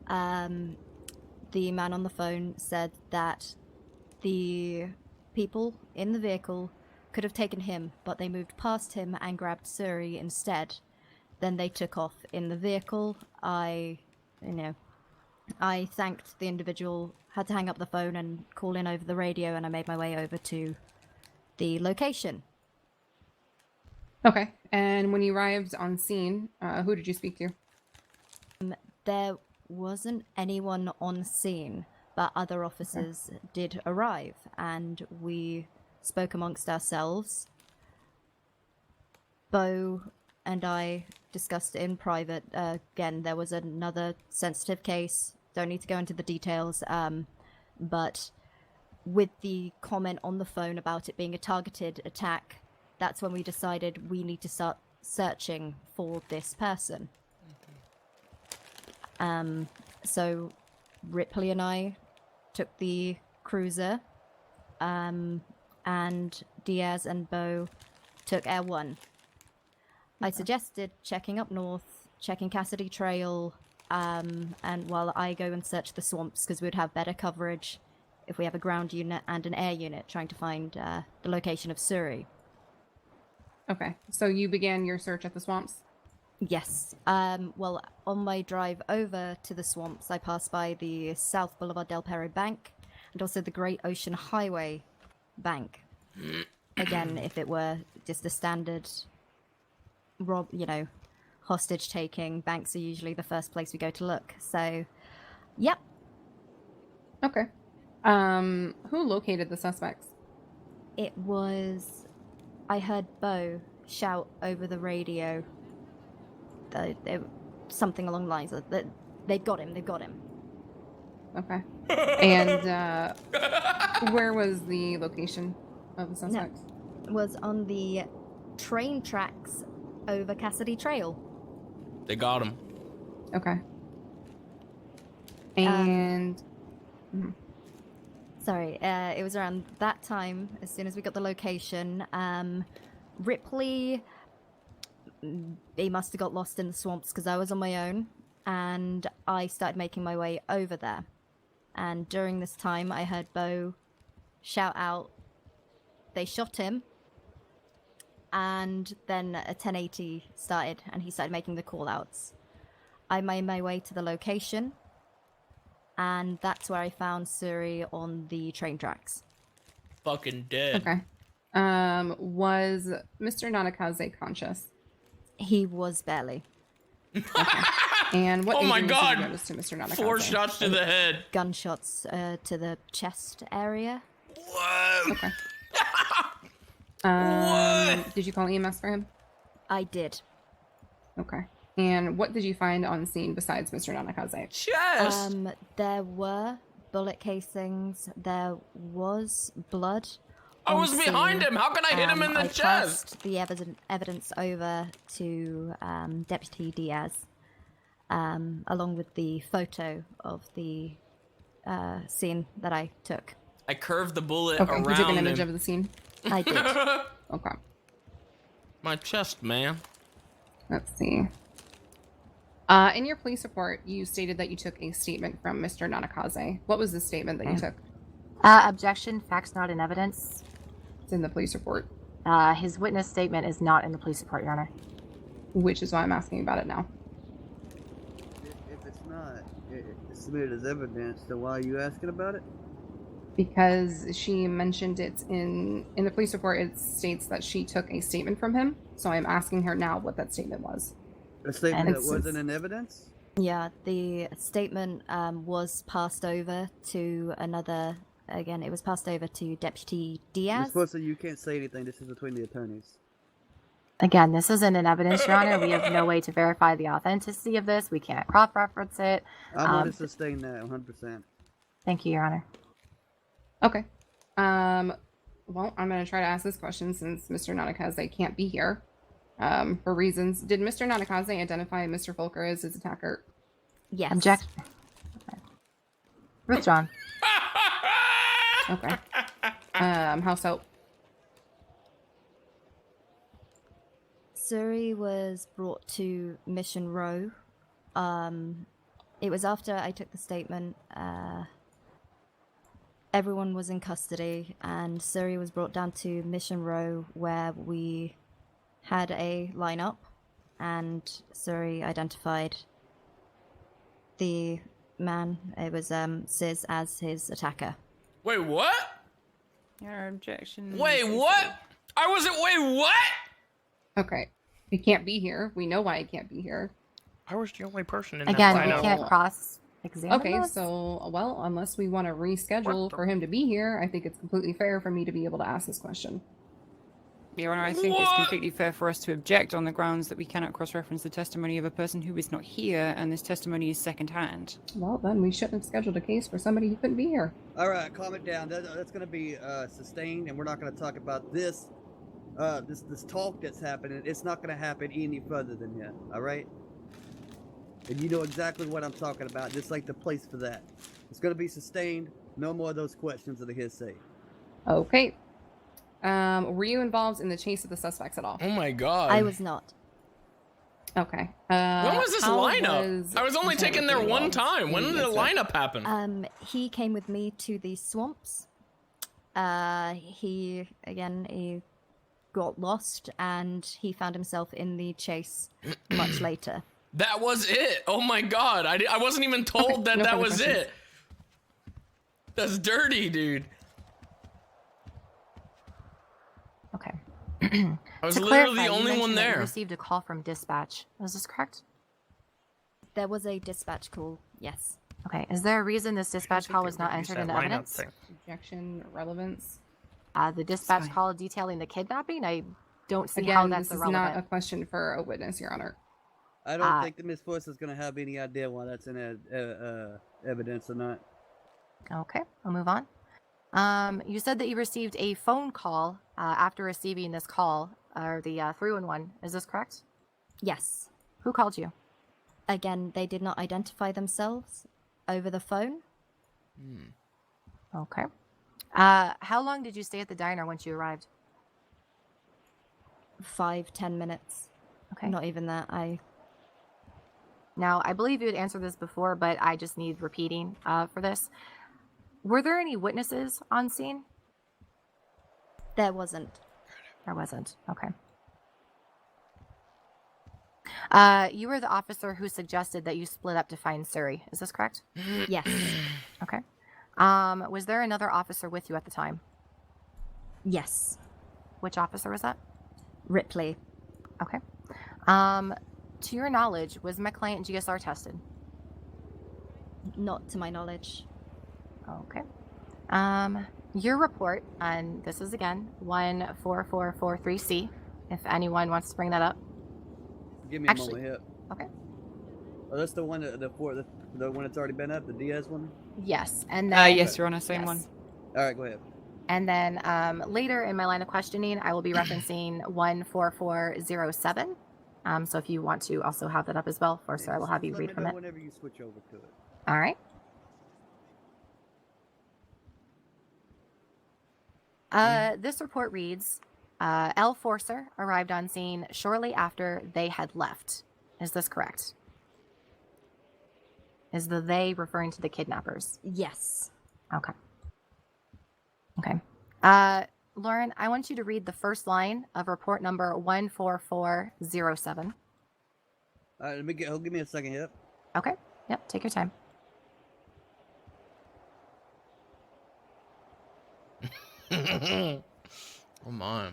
the man on the phone said that the people in the vehicle could have taken him, but they moved past him and grabbed Suri instead. Then they took off in the vehicle. I thanked the individual, had to hang up the phone and call in over the radio, and I made my way over to the location. Okay. And when you arrived on scene, who did you speak to? There wasn't anyone on scene, but other officers did arrive, and we spoke amongst ourselves. Bo and I discussed it in private. Again, there was another sensitive case. Don't need to go into the details. But with the comment on the phone about it being a targeted attack, that's when we decided we need to start searching for this person. So Ripley and I took the cruiser, and Diaz and Bo took Air 1. I suggested checking up north, checking Cassidy Trail, and while I go and search the swamps, because we'd have better coverage if we have a ground unit and an air unit trying to find the location of Suri. Okay. So you began your search at the swamps? Yes. Well, on my drive over to the swamps, I passed by the South Boulevard Del Perro Bank and also the Great Ocean Highway Bank. Again, if it were just a standard hostage taking, banks are usually the first place we go to look. So, yep. Okay. Who located the suspects? It was... I heard Bo shout over the radio. Something along the lines of that they've got him. Okay. And where was the location of the suspects? It was on the train tracks over Cassidy Trail. They got him. Okay. And sorry, it was around that time. As soon as we got the location, Ripley, he must have got lost in the swamps because I was on my own, and I started making my way over there. And during this time, I heard Bo shout out, they shot him, and then a 1080 started, and he started making the call-outs. I made my way to the location, and that's where I found Suri on the train tracks. Fucking dead. Okay. Was Mr. Nanakaze conscious? He was barely. Okay. And what Oh my injuries did God! you notice to Mr. Nanakaze? 4 shots to the head. Gunshots to the chest area. Whoa. Okay. What? Did you call EMS for him? I did. Okay. And what did you find on scene besides Mr. Nanakaze? Chest. There were bullet casings. There was blood I was on behind scene, him. How can I hit him in the I chest? passed the evidence over to Deputy Diaz, along with the photo of the scene that I took. I curved the bullet Okay, around you took an image him. of the scene. I did. Okay. My chest, man. Let's see. In your police report, you stated that you took a statement from Mr. Nanakaze. What was the statement that you took? Objection, facts not in evidence. It's in the police report. His witness statement is not in the police report, Your Honor. Which is why I'm asking about it now. If it's not submitted as evidence, then why are you asking about it? Because she mentioned it in the police report, it states that she took a statement from him. So I'm asking her now what that statement was. A statement And that wasn't in evidence? Yeah, the statement was passed over to another. Again, it was passed over to Deputy You're Diaz. supposed to, you can't say anything. This is between the attorneys. Again, this isn't in evidence, Your Honor. We have no way to verify the authenticity of this. We can't cross-reference it. I'm going to sustain that 100%. Thank you, Your Honor. Okay. Well, I'm going to try to ask this question since Mr. Nanakaze can't be here for reasons. Did Mr. Nanakaze identify Mr. Volker as his attacker? Yes. Objection. Withdrawn. Okay. How so? Suri was brought to Mission Row. It was after I took the statement. Everyone was in custody, and Suri was brought down to Mission Row, where we had a lineup, and Suri identified the man. It was Sis as his attacker. Wait, what? Your objection. Wait, what? I wasn't. Wait, what? Okay. He can't be here. We know why he can't be here. I was the only person in Again, that we lineup. can't cross-examine Okay, this. so, well, unless we want to reschedule for him to be here, I think it's completely fair for me to be able to ask this question. Your Honor, I think it's What? completely fair for us to object on the grounds that we cannot cross-reference the testimony of a person who is not here, and this testimony is second-hand. Well, then we shouldn't have scheduled a case for somebody who couldn't be here. All right, calm it down. That's going to be sustained, and we're not going to talk about this this talk that's happening. It's not going to happen any further than here. All right? And you know exactly what I'm talking about. Just like the place for that. It's going to be sustained. No more of those questions of the hearsay. Okay. Were you involved in the chase of the suspects at all? Oh my god. I was not. Okay. When was this how lineup? I was only Lieutenant taken there Ripley one involved time. in When did the incident? lineup happen? He came with me to the swamps. He got lost, and he found himself in the chase much later. That was it. Oh my god. I wasn't even told that no that further was questions. it. That's dirty, dude. Okay. I was To literally clarify, the you only one mentioned that you there. received a call from dispatch. Is this correct? There was a dispatch call, yes. Okay. Is there a reason this dispatch call was not entered into evidence? Objection, relevance. The dispatch fine. call detailing the kidnapping? I don't see Again, how that's this is irrelevant. not a question for a witness, Your Honor. I don't think that Miss Force is going to have any idea why that's in evidence or not. Okay, I'll move on. You said that you received a phone call after receiving this call, or the 311. Is this correct? Yes. Who called you? Again, they did not identify themselves over the phone. Okay. How long did you stay at the diner once you arrived? 5-10 minutes. Okay. Not even that. Now, I believe you had answered this before, but I just need repeating for this. Were there any witnesses on scene? There wasn't. There wasn't. Okay. You were the officer who suggested that you split up to find Suri. Is this correct? Yes. Okay. Was there another officer with you at the time? Yes. Which officer was that? Ripley. Okay. To your knowledge, was my client GSR tested? Not to my knowledge. Okay. Your report, and this is again 14443C, if anyone wants to bring that up. Give me Actually- a moment here. Okay. Oh, that's the one the one that's already been up, the Diaz one. Yes, and then Yes, Your Honor, same yes. one. All right, go ahead. And then later in my line of questioning, I will be referencing 14407. So if you want to also have that up as well, Forcer, I will have you Let read me from know it. whenever you switch over to it. All right. This report reads, L. Forcer arrived on scene shortly after they had left. Is this correct? Is the they referring to the kidnappers? Yes. Okay. Okay. Lauren, I want you to read the first line of report number 14407. Let me give me a second. Yep. Okay. Yep. Take your time. Oh my.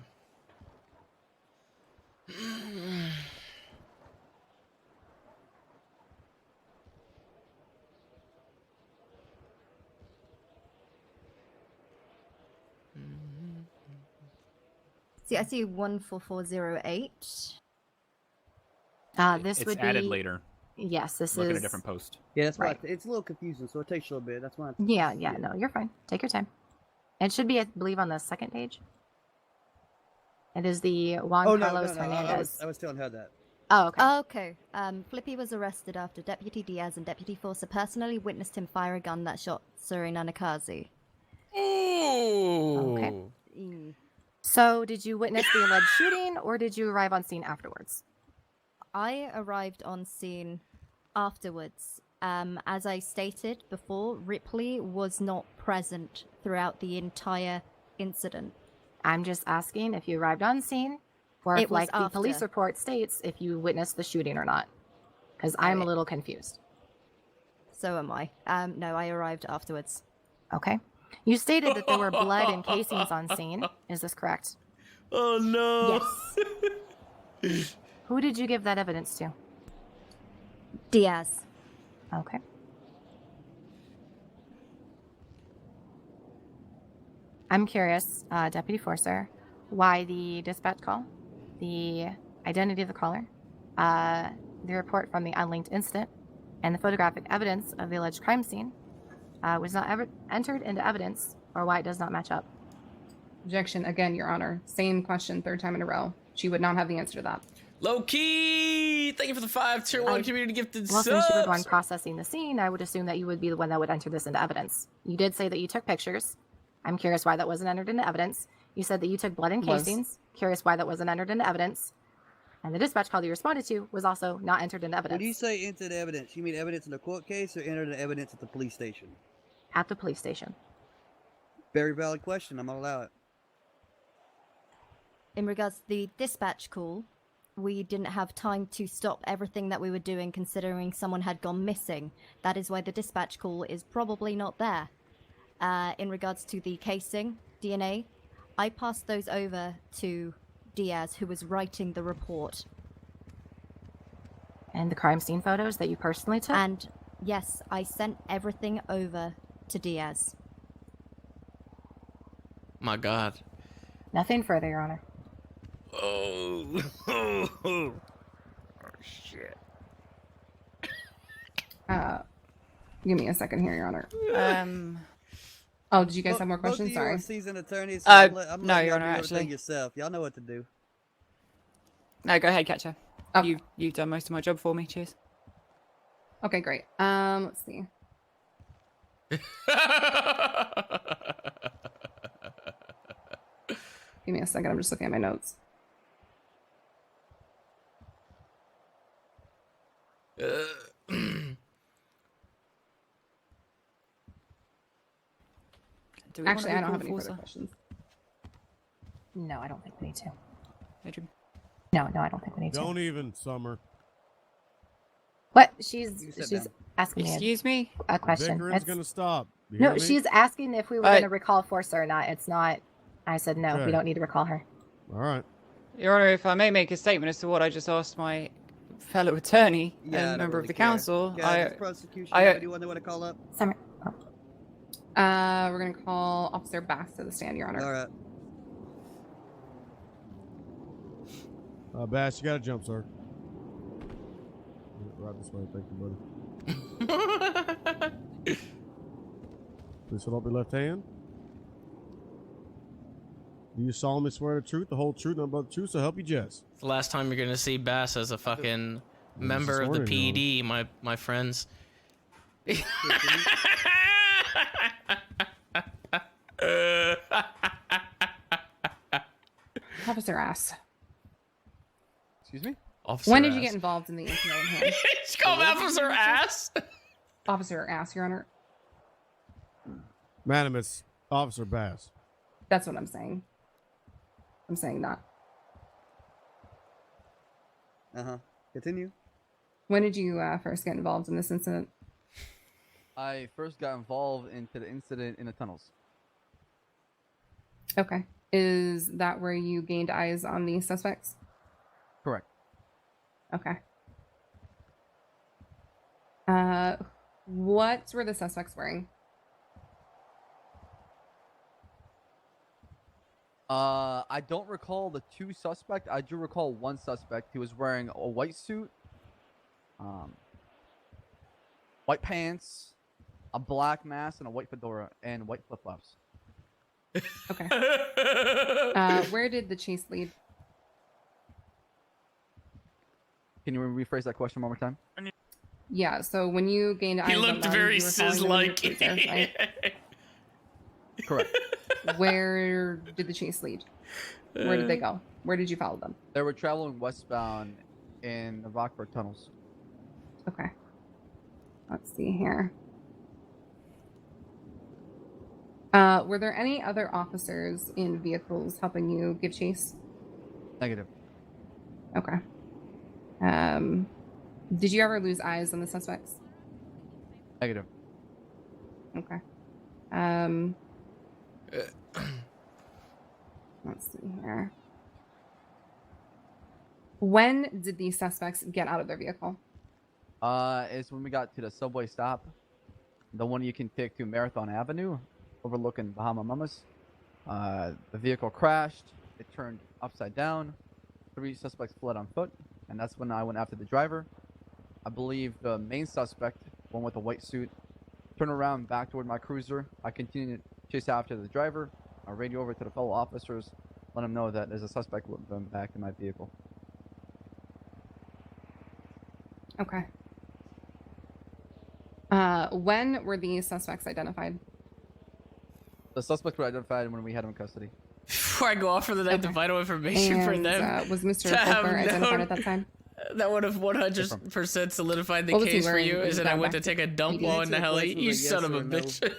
See, I see 14408. This It's would be added later. Yes, this Look is at a different post. Yeah, that's right. right. It's a little confusing, so it takes you a little bit. That's why. Yeah. No, you're fine. Take your time. It should be, I believe, on the second page. It is the Juan Carlos Hernandez. I was telling her that. Oh, okay. Okay. Flippy was arrested after Deputy Diaz and Deputy Forcer personally witnessed him fire a gun that shot Serena Nakazi. Ooh. Okay. Mm. So, did you witness the alleged shooting, or did you arrive on scene afterwards? I arrived on scene afterwards. As I stated before, Ripley was not present throughout the entire incident. I'm just asking if you arrived on scene, or It if, was like the police after. report states, if you witnessed the shooting or not. Because I'm a little confused. So am I. No, I arrived afterwards. Okay. You stated that there were blood and casings on scene. Is this correct? Oh no. Yes. Who did you give that evidence to? Diaz. Okay. I'm curious, Deputy Forcer, why the dispatch call, the identity of the caller, the report from the unlinked incident, and the photographic evidence of the alleged crime scene was not ever entered into evidence, or why it does not match up. Objection again, Your Honor. Same question, third time in a row. She would not have the answer to that. Low key. Thank you for the 5 tier 1 community gifted Well, subs. since you were the one processing the scene, I would assume that you would be the one that would enter this into evidence. You did say that you took pictures. I'm curious why that wasn't entered into evidence. You said that you took blood and casings. Curious why that wasn't entered into evidence. And the dispatch call you responded to was also not entered into evidence. When you say entered evidence, you mean evidence in the court case or entered the evidence at the police station? At the police station. Very valid question. I'm gonna allow it. In regards to the dispatch call, we didn't have time to stop everything that we were doing considering someone had gone missing. That is why the dispatch call is probably not there. In regards to the casing, DNA, I passed those over to Diaz, who was writing the report. And the crime scene photos that you personally took? And yes, I sent everything over to Diaz. My God. Nothing further, Your Honor. Oh. Oh shit. Give me a second here, Your Honor. Oh, did you guys have more Both questions? of you are Sorry. seasoned attorneys. So no, letting Your y'all Honor, do everything actually. yourself. Y'all know what to do. No, go ahead, Catcher. Oh. You've done most of my job for me. Cheers. Okay, great. Let's see. Give me a second. I'm just looking at my notes. Do we Actually, I wanna don't have recall any further Forza? questions. No, I don't think we need to. Adrian? No, I don't think we need to. Don't even, Summer. What? You sit She's down. asking me Excuse me? a question. Bickering's It's- gonna stop. You No, hear me? she's asking if we were going to recall Forcer or not. It's not. I said no. Okay. We don't need to recall her. All right. Your Honor, if I may make a statement as to what I just asked my fellow attorney Yeah, I and don't member really of the care. council, Yeah, it's prosecution. I- Anyone they want to call up? Summer. We're gonna call Officer Bass to the stand, Your Honor. All right. Bash, you got to jump, sir. Right this way. Thank you, buddy. Please hold up your left hand. Do you solemnly swear the truth, the whole truth, nothing but the truth, so help you Jess? It's the last time you're gonna see Bass as a fucking member of the sworn in, PD, my friends. Officer Ass. Excuse me? Officer When did you Ass. get involved in the incident at hand? It's called Officer Ass. Officer Ass, Your Honor. Madam, it's Officer Bass. That's what I'm saying. I'm saying that. Continue. When did you first get involved in this incident? I first got involved into the incident in the tunnels. Okay. Is that where you gained eyes on the suspects? Correct. Okay. What were the suspects wearing? I don't recall the two suspects. I do recall one suspect. He was wearing a white suit, white pants, a black mask, and a white fedora and white flip-flops. Okay. Where did the chase lead? Can you rephrase that question one more time? Yeah, so when you gained eyes He on looked them, very you were following them in your cis-like. cruiser, right? Correct. Where did the chase lead? Where did they go? Where did you follow them? They were traveling westbound in the Rockford tunnels. Okay. Let's see here. Were there any other officers in vehicles helping you give chase? Negative. Okay. Did you ever lose eyes on the suspects? Negative. Okay. Let's see here. When did these suspects get out of their vehicle? Is when we got to the subway stop, the one you can take to Marathon Avenue, overlooking Bahama Mamas. The vehicle crashed. It turned upside down. 3 suspects fled on foot, and that's when I went after the driver. I believe the main suspect, one with a white suit, turned around back toward my cruiser. I continued to chase after the driver. I radio over to the fellow officers, let them know that there's a suspect with them back in my vehicle. Okay. When were these suspects identified? The suspects were identified when we had him in custody. Before I go off for the night, the vital information for And, them. was Mr. to have Fulker identified known- at that time? That would have 100% solidified the What was he case for wearing you. when Is you that I got went to back take a to dump PD? while in the Answer heli? questions You with son yes of a or no. bitch.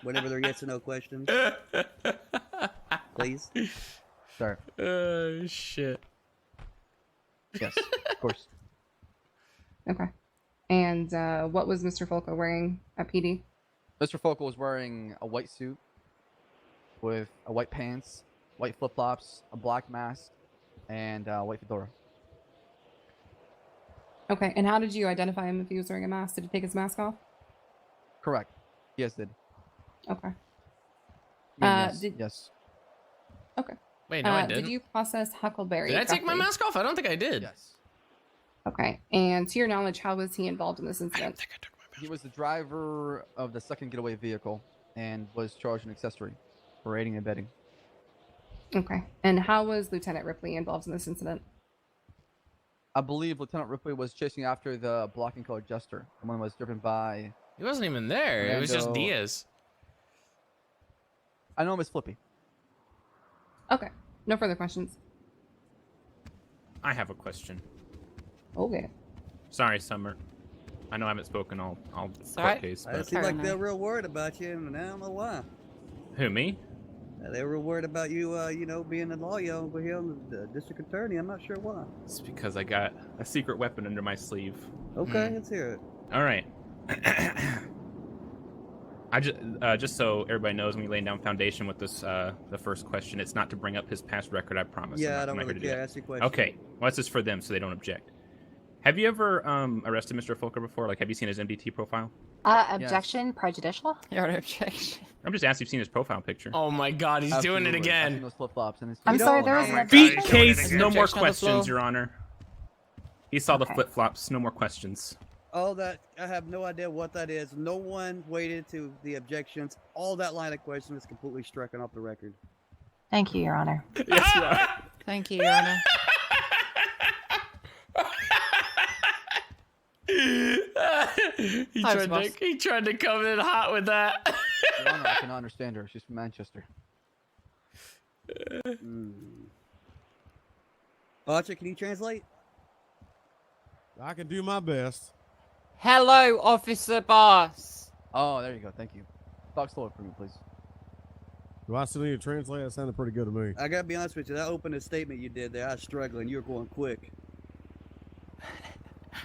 Whenever they're yes or no questions. Please. Sorry. Oh, shit. Yes, of course. Okay. And what was Mr. Fulco wearing at PD? Mr. Focal was wearing a white suit with a white pants, white flip-flops, a black mask, and a white fedora. Okay. And how did you identify him if he was wearing a mask? Did he take his mask off? Correct. Yes, did. Okay. Yes. Did... Yes. Okay. Wait, no, I didn't. Did you process Huckleberry? Did I take my correctly? mask off? I don't think I did. Yes. Okay. And to your knowledge, how was he involved in this incident? He was the driver of the second getaway vehicle and was charged an accessory for aiding and abetting. Okay. And how was Lieutenant Ripley involved in this incident? I believe Lieutenant Ripley was chasing after the black and colored jester. The one was driven by... He wasn't even there. It was just Orlando- Diaz. I know him as Flippy. Okay. No further questions. I have a question. Okay. Sorry, Summer. I know I haven't spoken all court alright. case, It but seems like they're real worried about you, and I don't know why. who, me? They were worried about you, being a lawyer over here, the district attorney. I'm not sure why. It's because I got a secret weapon under my sleeve. Okay, let's hear it. All right. I just so everybody knows, when we lay down foundation with this, the first question, it's not to bring up his past record. I promise. Yeah, I I'm don't not really here to do care. that. Ask your question. Okay, well, this is for them, so they don't object. Have you ever arrested Mr. Fulker before? Like, have you seen his MDT profile? Objection, prejudicial. You're an objection. I'm just asking if you've seen his profile picture. Oh my god, he's doing it Absolutely. I've seen again. those flip-flops in his I'm feet. sorry, there was Oh an my God, Beat he's doing it case, again. no more Objection on the questions, floor. Your Honor. He saw the Okay. flip-flops, no more questions. All that, I have no idea what that is. No one waited to the objections. All that line of question is completely stricken off the record. Thank you, Your Honor. Yes, you are. Thank you, Your Honor. He tried to come in hot with that. Your Honor, I cannot understand her. She's from Manchester. Archer, can you translate? I can do my best. Hello, Officer Boss. Oh, there you go. Thank you. Talk slower for me, please. Do I still need to translate? That sounded pretty good to me. I gotta be honest with you. That opening statement you did there, I was struggling. You were going quick.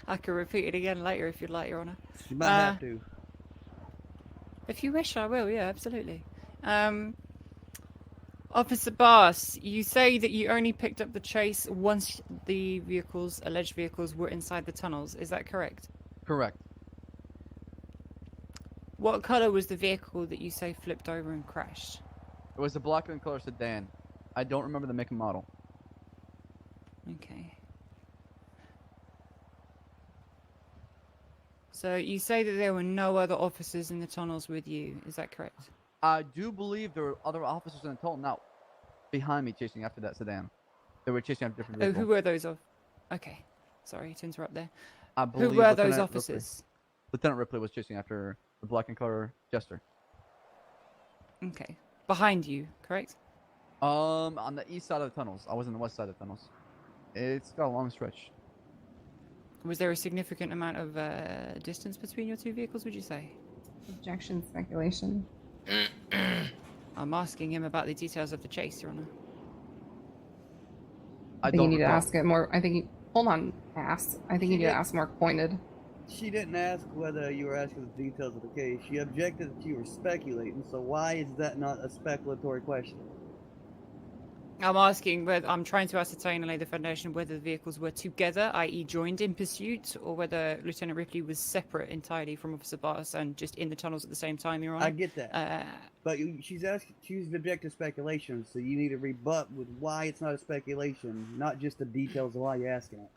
I can repeat it again later if you'd like, Your Honor. You might have to. If you wish, I will. Yeah, absolutely. Officer Boss, you say that you only picked up the chase once the alleged vehicles, were inside the tunnels. Is that correct? Correct. What color was the vehicle that you say flipped over and crashed? It was a black and color sedan. I don't remember the make and model. Okay. So you say that there were no other officers in the tunnels with you. Is that correct? I do believe there were other officers in the tunnel now behind me chasing after that sedan. They were chasing after different Oh, vehicles. who were those of? Okay. Sorry to interrupt there. I believe Who were those Lieutenant officers? Ripley. Lieutenant Ripley was chasing after the black and color Jester. Okay. Behind you, correct? On the east side of the tunnels. I was on the west side of the tunnels. It's got a long stretch. Was there a significant amount of distance between your two vehicles, would you say? Objection, speculation. I'm asking him about the details of the chase, Your Honor. I think you need to ask it more. Hold on, ass. I think you need to ask more pointed. She didn't ask whether you were asking the details of the case. She objected that you were speculating. So why is that not a speculatory question? I'm asking whether I'm trying to ascertain and lay the foundation whether the vehicles were together, i.e., joined in pursuit, or whether Lieutenant Ripley was separate entirely from Officer Barnes and just in the tunnels at the same time, Your Honor. I get that. But she's objective speculation, so you need to rebut with why it's not a speculation, not just the details of why you're asking it.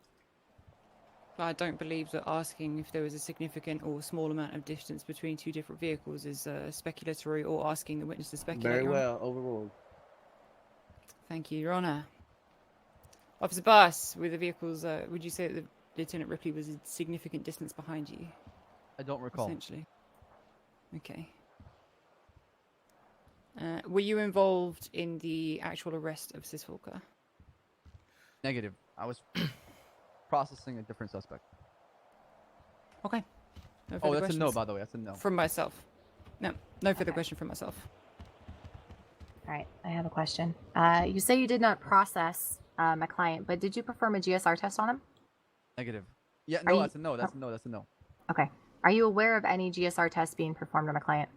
I don't believe that asking if there was a significant or small amount of distance between two different vehicles is speculatory or asking the witness to speculate. Very Your Honor. well, overruled. Thank you, Your Honor. Officer Bass, with the vehicles, would you say that Lieutenant Ripley was a significant distance behind you? I don't recall. Essentially. Okay. Were you involved in the actual arrest of Sis Volker? Negative. I was processing a different suspect. Okay. No Oh, further that's a no, questions by the way. That's a no. From myself. No further question from myself. All right, I have a question. You say you did not process my client, but did you perform a GSR test on him? Negative. Yeah, Are no, you- that's a no. That's a no. That's a no. Okay. Are you aware of any GSR tests being performed on my client?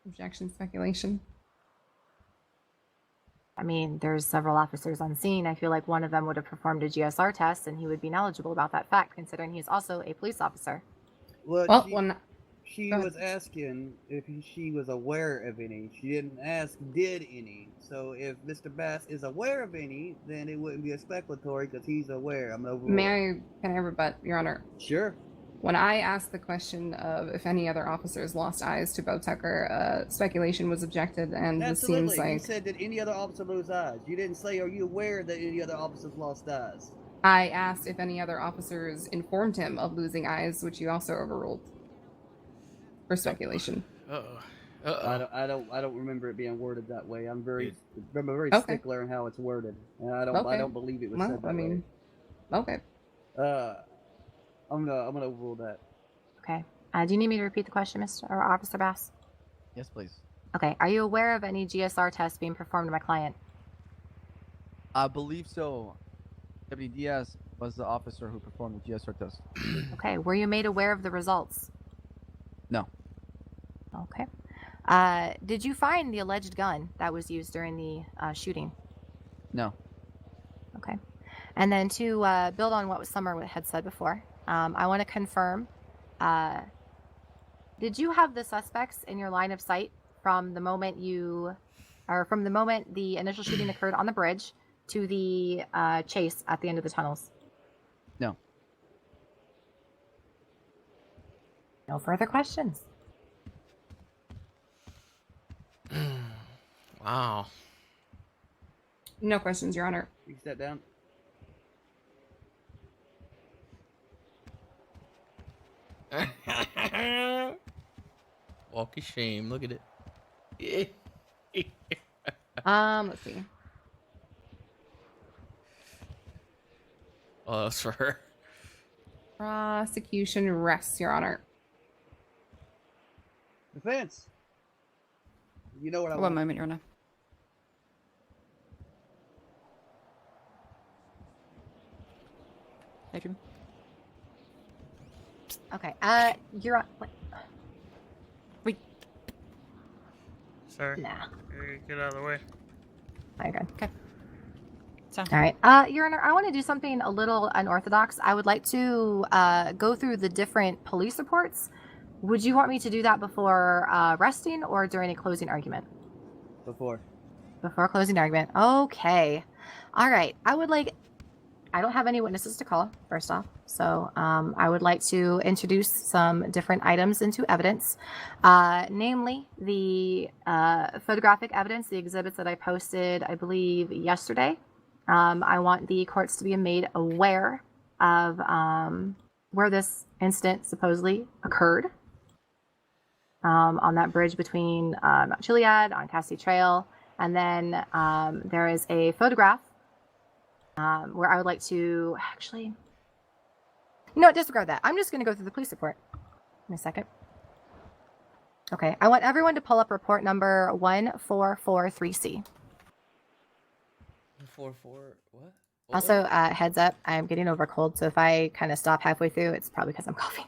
Objection, speculation. I mean, there's several officers on scene. I feel like one of them would have performed a GSR test, and he would be knowledgeable about that fact, considering he's also a police officer. Well, she Go ahead. was asking if she was aware of any. She didn't ask did any. So if Mr. Bass is aware of any, then it wouldn't be a speculatory because he's aware. I'm overruled. Can I rebut, Your Honor? Sure. When I asked the question of if any other officers lost eyes to Bo Tucker, speculation was objected, and it Absolutely. seems like You said, did any other officer lose eyes? You didn't say, are you aware that any other officers lost eyes? I asked if any other officers informed him of losing eyes, which you also overruled for speculation. I don't remember it being worded that way. I'm very Okay. stickler on how it's worded, and I Okay. don't believe it was Well, said that I mean, okay. way. I'm gonna overrule that. Okay. Do you need me to repeat the question, Mr. or Officer Bass? Yes, please. Okay. Are you aware of any GSR tests being performed on my client? I believe so. Deputy Diaz was the officer who performed the GSR test. Okay. Were you made aware of the results? No. Okay. Did you find the alleged gun that was used during the shooting? No. Okay. And then to build on what Summer had said before, I want to confirm, did you have the suspects in your line of sight from the moment the initial shooting occurred on the bridge to the chase at the end of the tunnels? No. No further questions. Wow. No questions, Your Honor. You can step down. Walk of shame. Look at it. Let's see. Oh, that's for her. Prosecution rests, Your Honor. Defense. You know what I One want. moment, Your Honor. Adrian. Okay. You're on. What? Sorry. Nah. Get out of the way. Okay. Okay. All right. Your Honor, I want to do something a little unorthodox. I would like to go through the different police reports. Would you want me to do that before resting or during a closing argument? Before. Before closing argument. Okay. All right. I don't have any witnesses to call, first off. So I would like to introduce some different items into evidence, namely the photographic evidence, the exhibits that I posted, I believe, yesterday. I want the courts to be made aware of where this incident supposedly occurred on that bridge between Mount Chiliad on Cassidy Trail. And then there is a photograph where I would like to actually, disregard that. I'm just going to go through the police report in a second. Okay, I want everyone to pull up report number 1443C. 4-4. What? Also, heads up, I'm getting over a cold, so if I kind of stop halfway through, it's probably because I'm coughing.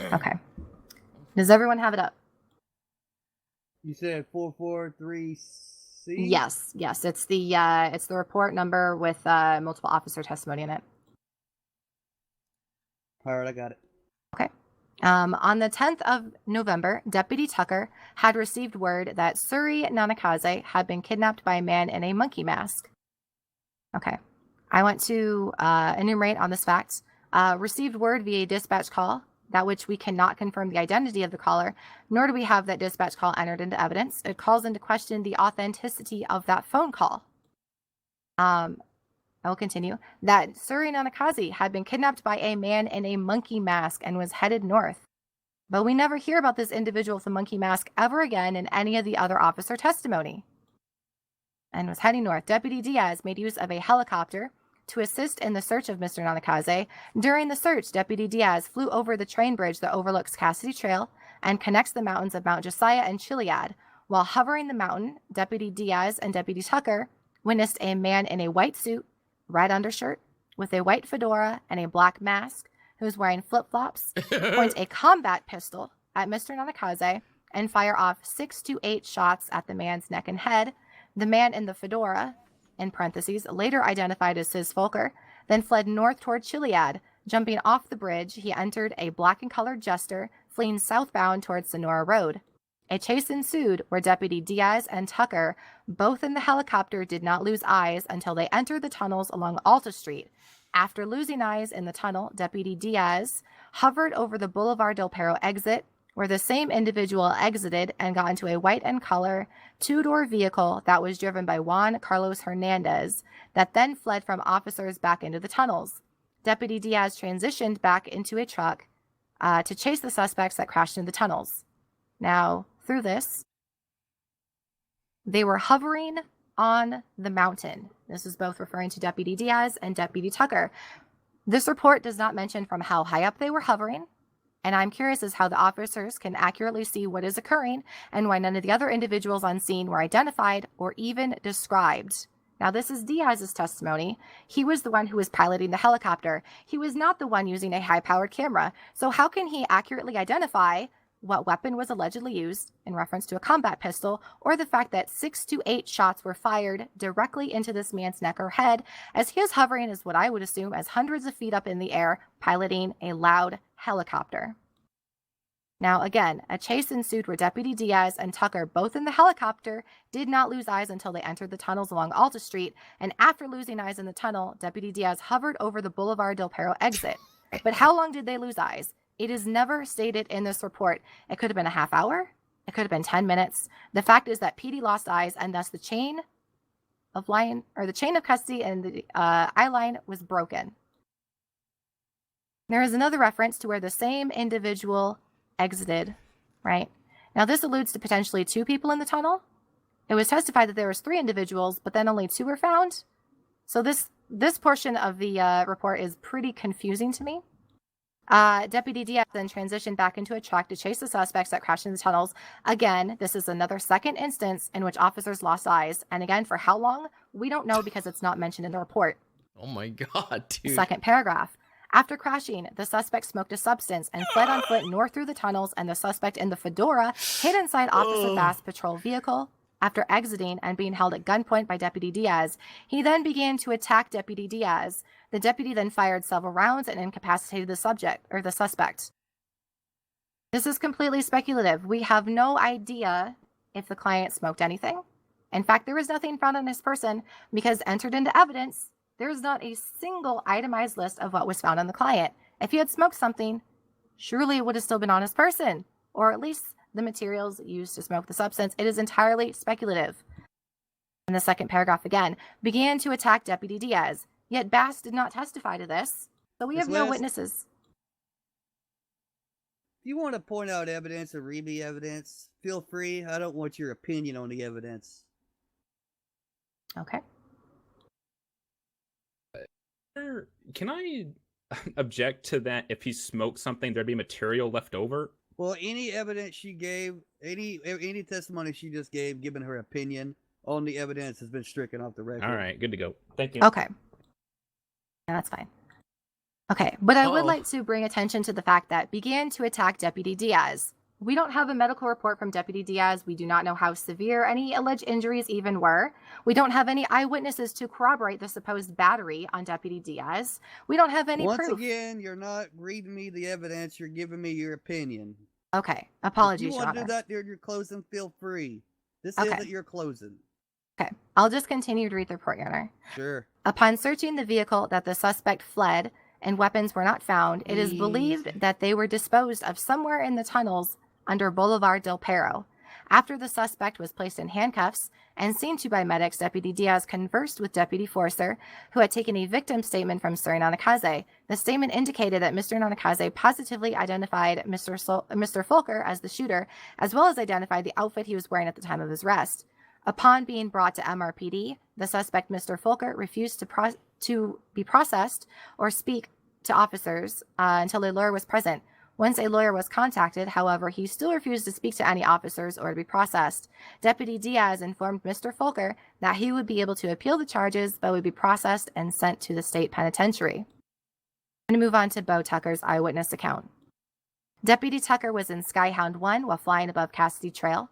Okay. Does everyone have it up? You said 443C? Yes. It's the report number with multiple officer testimony in it. All right, I got it. Okay. On the 10th of November, Deputy Tucker had received word that Suri Nanakaze had been kidnapped by a man in a monkey mask. Okay. I want to enumerate on this fact. Received word via dispatch call, that which we cannot confirm the identity of the caller, nor do we have that dispatch call entered into evidence. It calls into question the authenticity of that phone call. I will continue. That Suri Nanakaze had been kidnapped by a man in a monkey mask and was headed north. But we never hear about this individual with the monkey mask ever again in any of the other officer testimony. And was heading north. Deputy Diaz made use of a helicopter to assist in the search of Mr. Nanakaze. During the search, Deputy Diaz flew over the train bridge that overlooks Cassidy Trail and connects the mountains of Mount Josiah and Chiliad. While hovering the mountain, Deputy Diaz and Deputy Tucker witnessed a man in a white suit, red undershirt, with a white fedora and a black mask, who was wearing flip-flops, point a combat pistol at Mr. Nanakaze and fire off 6 to 8 shots at the man's neck and head. The man in the fedora, in parentheses, later identified as Sis Volker, then fled north toward Chiliad. Jumping off the bridge, he entered a black and colored jester, fleeing southbound towards Sonora Road. A chase ensued where Deputy Diaz and Tucker, both in the helicopter, did not lose eyes until they entered the tunnels along Alta Street. After losing eyes in the tunnel, Deputy Diaz hovered over the Boulevard del Perro exit, where the same individual exited and got into a white and color two-door vehicle that was driven by Juan Carlos Hernandez, that then fled from officers back into the tunnels. Deputy Diaz transitioned back into a truck to chase the suspects that crashed into the tunnels. Now, through this, they were hovering on the mountain. This is both referring to Deputy Diaz and Deputy Tucker. This report does not mention from how high up they were hovering, and I'm curious as how the officers can accurately see what is occurring and why none of the other individuals on scene were identified or even described. Now, this is Diaz's testimony. He was the one who was piloting the helicopter. He was not the one using a high-powered camera. So how can he accurately identify what weapon was allegedly used in reference to a combat pistol, or the fact that 6 to 8 shots were fired directly into this man's neck or head as he is hovering as what I would assume as hundreds of feet up in the air, piloting a loud helicopter? Now, again, a chase ensued where Deputy Diaz and Tucker, both in the helicopter, did not lose eyes until they entered the tunnels along Alta Street, and after losing eyes in the tunnel, Deputy Diaz hovered over the Boulevard del Perro exit. But how long did they lose eyes? It is never stated in this report. It could have been a half hour. It could have been 10 minutes. The fact is that PD lost eyes, and thus the chain of custody and the eye line was broken. There is another reference to where the same individual exited, right? Now, this alludes to potentially 2 people in the tunnel. It was testified that there was 3 individuals, but then only 2 were found. So this portion of the report is pretty confusing to me. Deputy Diaz then transitioned back into a truck to chase the suspects that crashed in the tunnels. Again, this is another second instance in which officers lost eyes. And again, for how long? We don't know because it's not mentioned in the report. Oh my god, dude. Second paragraph. After crashing, the suspect smoked a substance and fled on foot north through the tunnels, and the suspect in the fedora hid inside Officer Fast's patrol vehicle. After exiting and being held at gunpoint by Deputy Diaz, he then began to attack Deputy Diaz. The deputy then fired several rounds and incapacitated the suspect. This is completely speculative. We have no idea if the client smoked anything. In fact, there was nothing found on his person because entered into evidence, there is not a single itemized list of what was found on the client. If he had smoked something, surely it would have still been on his person, or at least the materials used to smoke the substance. It is entirely speculative. In the second paragraph again, began to attack Deputy Diaz, yet Bass did not testify to this, so we have no witnesses. If you want to point out evidence or read me evidence, feel free. I don't want your opinion on the evidence. Okay. Can I object to that? If he smoked something, there'd be material left over? Well, any evidence she gave, any testimony she just gave, given her opinion on the evidence, has been stricken off the record. All right, good to go. Thank you. Okay. Yeah, that's fine. Okay, but I would like to bring attention to the fact that began to attack Deputy Diaz. We don't have a medical report from Deputy Diaz. We do not know how severe any alleged injuries even were. We don't have any eyewitnesses to corroborate the supposed battery on Deputy Diaz. We don't have any proof. Once again, you're not reading me the evidence. You're giving me your opinion. Okay, apologies, If you Your want to Honor. do that during your closing, feel free. This Okay. isn't your closing. Okay, I'll just continue to read the report, Your Honor. Sure. Upon searching the vehicle that the suspect fled and weapons were not found, it is believed that they were disposed of somewhere in the tunnels under Boulevard del Perro. After the suspect was placed in handcuffs and seen to by medics, Deputy Diaz conversed with Deputy Forcer, who had taken a victim statement from Suri Nanakaze. The statement indicated that Mr. Nanakaze positively identified Mr. Fulker as the shooter, as well as identified the outfit he was wearing at the time of his arrest. Upon being brought to MRPD, the suspect, Mr. Fulker, refused to be processed or speak to officers until a lawyer was present. Once a lawyer was contacted, however, he still refused to speak to any officers or to be processed. Deputy Diaz informed Mr. Fulker that he would be able to appeal the charges, but would be processed and sent to the state penitentiary. I'm going to move on to Bo Tucker's eyewitness account. Deputy Tucker was in Skyhound 1 while flying above Cassidy Trail.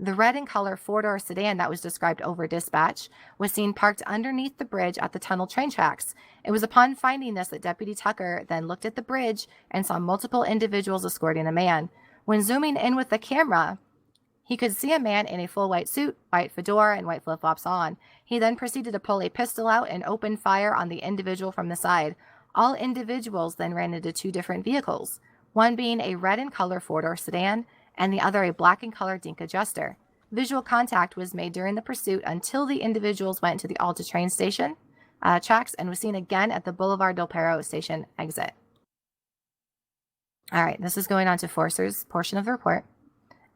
The red in color four-door sedan that was described over dispatch was seen parked underneath the bridge at the tunnel train tracks. It was upon finding this that Deputy Tucker then looked at the bridge and saw multiple individuals escorting a man. When zooming in with the camera, he could see a man in a full white suit, white fedora, and white flip-flops on. He then proceeded to pull a pistol out and open fire on the individual from the side. All individuals then ran into 2 different vehicles, one being a red in color four-door sedan, and the other a black and color Dinka Juster. Visual contact was made during the pursuit until the individuals went to the Alta train station tracks and was seen again at the Boulevard del Perro station exit. All right, this is going on to Forcer's portion of the report.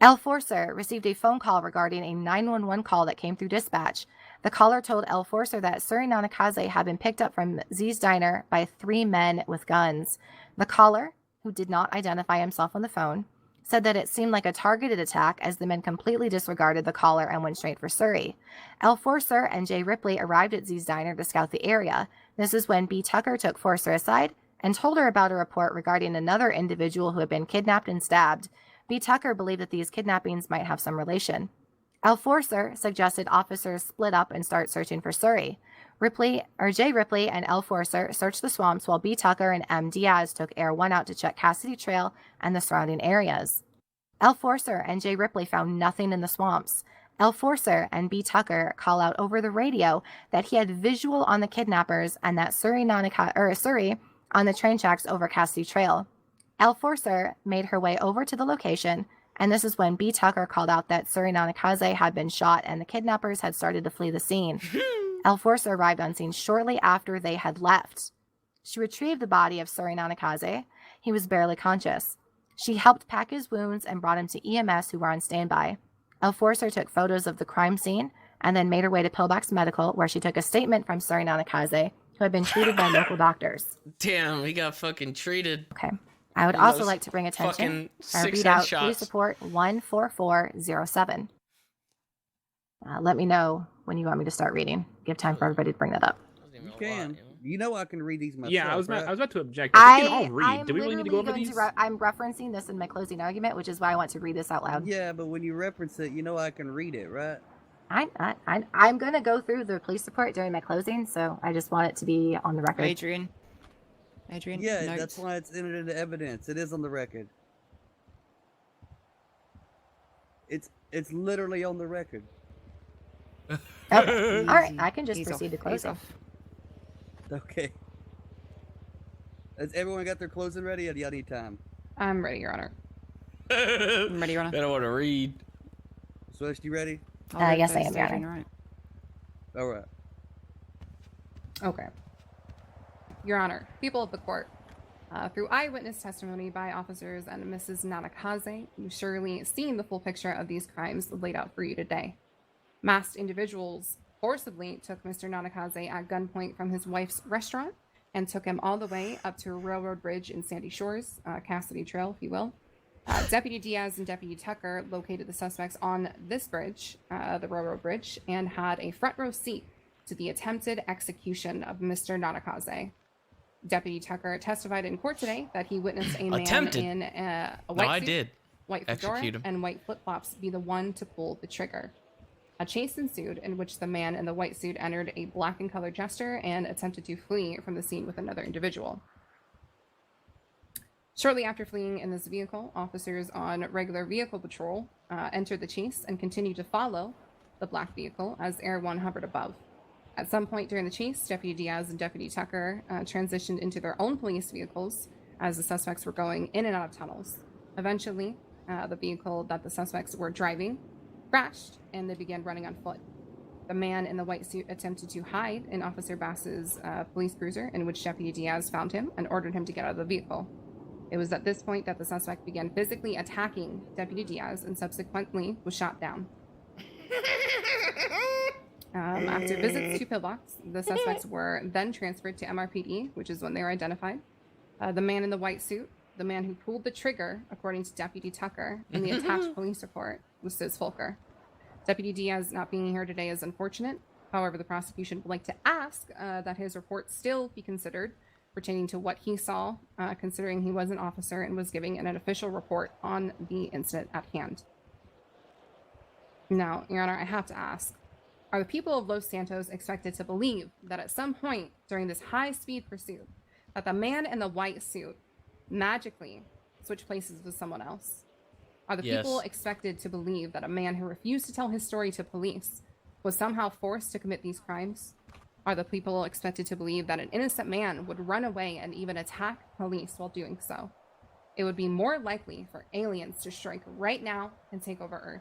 El Forcer received a phone call regarding a 911 call that came through dispatch. The caller told El Forcer that Suri Nanakaze had been picked up from Z's Diner by 3 men with guns. The caller, who did not identify himself on the phone, said that it seemed like a targeted attack as the men completely disregarded the caller and went straight for Suri. El Forcer and Jay Ripley arrived at Z's Diner to scout the area. This is when B. Tucker took Forcer aside and told her about a report regarding another individual who had been kidnapped and stabbed. B. Tucker believed that these kidnappings might have some relation. El Forcer suggested officers split up and start searching for Suri. Jay Ripley and El Forcer searched the swamps while B. Tucker and M. Diaz took Air 1 out to check Cassidy Trail and the surrounding areas. El Forcer and Jay Ripley found nothing in the swamps. El Forcer and B. Tucker call out over the radio that he had visual on the kidnappers and that Suri on the train tracks over Cassidy Trail. El Forcer made her way over to the location, And this is when B. Tucker called out that Suri Nanakaze had been shot and the kidnappers had started to flee the scene. Alforza arrived on scene shortly after they had left. She retrieved the body of Suri Nanakaze. He was barely conscious. She helped pack his wounds and brought him to EMS, who were on standby. Alforza took photos of the crime scene and then made her way to Pillbox Medical, where she took a statement from Suri Nanakaze, who had been treated by local doctors. Damn, he got fucking treated. Okay. I would also like to bring attention. I read out police report 14407. Let me know when you want me to start reading. Give time for everybody to bring that up. You can. You know I can read these myself. Yeah, I was right? about to object. We can all read. I'm Do we really need to go over literally these? I'm referencing this in my closing argument, which is why I want to read this out loud. Yeah, but when you reference it, you know I can read it, right? I'm going to go through the police report during my closing, so I just want it to be on the record. Adrian, Yeah, notes. that's why it's entered into evidence. It is on the record. It's literally on the record. Okay. All right, I can just Ease proceed off, to ease closing. off. Okay. Has everyone got their closing ready, or do y'all need time? I'm ready, Your Honor. I'm ready, Your Honor. I don't want to read. Celeste, you ready? Yes, I am, Your Honor. Right. All right. Okay. Your Honor, people of the court, through eyewitness testimony by officers and Mrs. Nanakaze, you've surely seen the full picture of these crimes laid out for you today. Masked individuals forcibly took Mr. Nanakaze at gunpoint from his wife's restaurant and took him all the way up to a railroad bridge in Sandy Shores, Cassidy Trail, if you will. Deputy Diaz and Deputy Tucker located the suspects on this bridge, the railroad bridge, and had a front row seat to the attempted execution of Mr. Nanakaze. Deputy Tucker testified in court today that he witnessed a man Attempted? in a white suit, white fedora, Execute him. and white flip-flops be the one to pull the trigger. A chase ensued in which the man in the white suit entered a black and colored Jester and attempted to flee from the scene with another individual. Shortly after fleeing in this vehicle, officers on regular vehicle patrol entered the chase and continued to follow the black vehicle as Air 1 hovered above. At some point during the chase, Deputy Diaz and Deputy Tucker transitioned into their own police vehicles as the suspects were going in and out of tunnels. Eventually, the vehicle that the suspects were driving crashed and they began running on foot. The man in the white suit attempted to hide in Officer Bass's police cruiser, in which Deputy Diaz found him and ordered him to get out of the vehicle. It was at this point that the suspect began physically attacking Deputy Diaz and subsequently was shot down. After visits to Pillbox, the suspects were then transferred to MRPD, which is when they were identified. The man in the white suit, the man who pulled the trigger, according to Deputy Tucker, in the attached police report, was Sis Folker. Deputy Diaz not being here today is unfortunate. However, the prosecution would like to ask that his report still be considered pertaining to what he saw, considering he was an officer and was giving an official report on the incident at hand. Now, Your Honor, I have to ask, are the people of Los Santos expected to believe that at some point during this high-speed pursuit, that the man in the white suit magically switched places with someone else? Are the people expected to believe that a man who refused to tell his story to police was somehow forced to commit these crimes? Are the people expected to believe that an innocent man would run away and even attack police while doing so? It would be more likely for aliens to strike right now and take over Earth.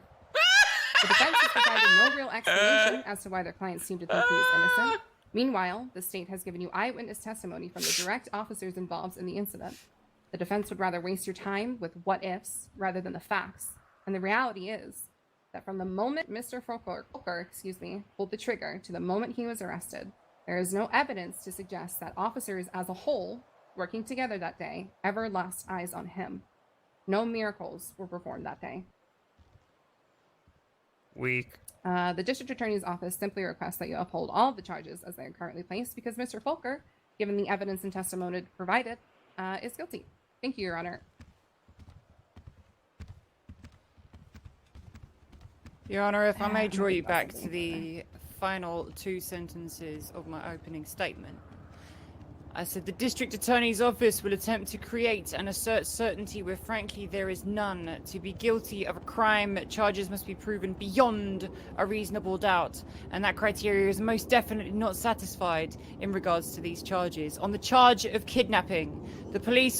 The defense has provided no real explanation as to why their clients seem to think he is innocent. Meanwhile, the state has given you eyewitness testimony from the direct officers involved in the incident. The defense would rather waste your time with what-ifs rather than the facts. And the reality is that from the moment Mr. Folker, pulled the trigger to the moment he was arrested, there is no evidence to suggest that officers as a whole, working together that day, ever lost eyes on him. No miracles were performed that day. Weak. The district attorney's office simply requests that you uphold all of the charges as they are currently placed because Mr. Folker, given the evidence and testimony provided, is guilty. Thank you, Your Honor. Your Honor, if I may draw you back to the final two sentences of my opening statement. I said the district attorney's office will attempt to create and assert certainty where frankly there is none. To be guilty of a crime, charges must be proven beyond a reasonable doubt, and that criteria is most definitely not satisfied in regards to these charges. On the charge of kidnapping, the police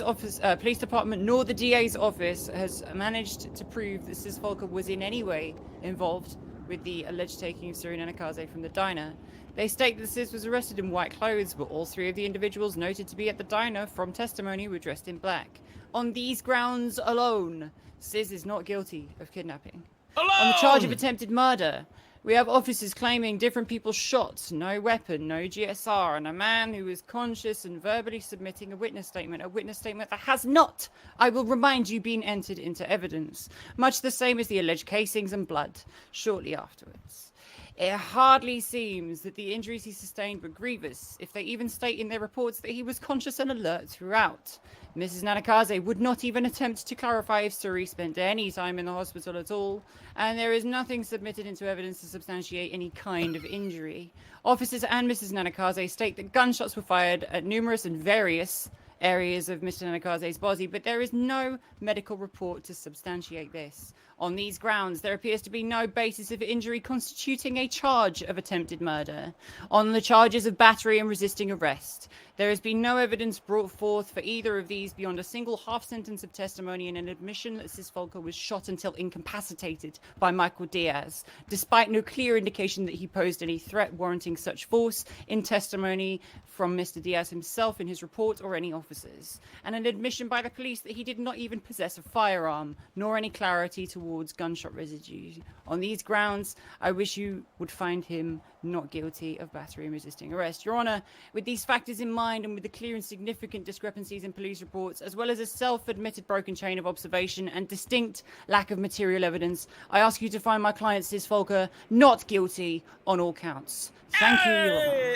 department nor the DA's office has managed to prove that Sis Volker was in any way involved with the alleged taking of Serena Nakaze from the diner. They state that Sis was arrested in white clothes, but all three of the individuals noted to be at the diner from testimony were dressed in black. On these grounds alone, Sis is not guilty of kidnapping. On the charge of attempted murder, we have officers claiming different people shot, no weapon, no GSR, and a man who is conscious and verbally submitting a witness statement that has not, I will remind you, been entered into evidence, much the same as the alleged casings and blood shortly afterwards. It hardly seems that the injuries he sustained were grievous, if they even state in their reports that he was conscious and alert throughout. Mrs. Nanakaze would not even attempt to clarify if Suri spent any time in the hospital at all, and there is nothing submitted into evidence to substantiate any kind of injury. Officers and Mrs. Nanakaze state that gunshots were fired at numerous and various areas of Mr. Nanakaze's body, but there is no medical report to substantiate this. On these grounds, there appears to be no basis of injury constituting a charge of attempted murder. On the charges of battery and resisting arrest, there has been no evidence brought forth for either of these beyond a single half sentence of testimony and an admission that Sis Volker was shot until incapacitated by Michael Diaz, despite no clear indication that he posed any threat warranting such force in testimony from Mr. Diaz himself in his report or any officers, and an admission by the police that he did not even possess a firearm, nor any clarity towards gunshot residue. On these grounds, I wish you would find him not guilty of battery and resisting arrest. Your Honour, with these factors in mind and with the clear and significant discrepancies in police reports, as well as a self-admitted broken chain of observation and distinct lack of material evidence, I ask you to find my client Sis Volker not guilty on all counts. Thank you, Your Honour.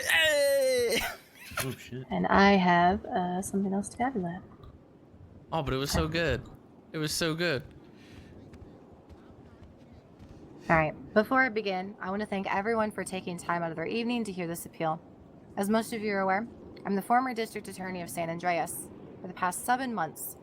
Oh, shit. And I have something else to add to that. Oh, but it was so good. It was so good. All right, before I begin, I want to thank everyone for taking time out of their evening to hear this appeal. As most of you are aware, I'm the former district attorney of San Andreas. For the past 7 months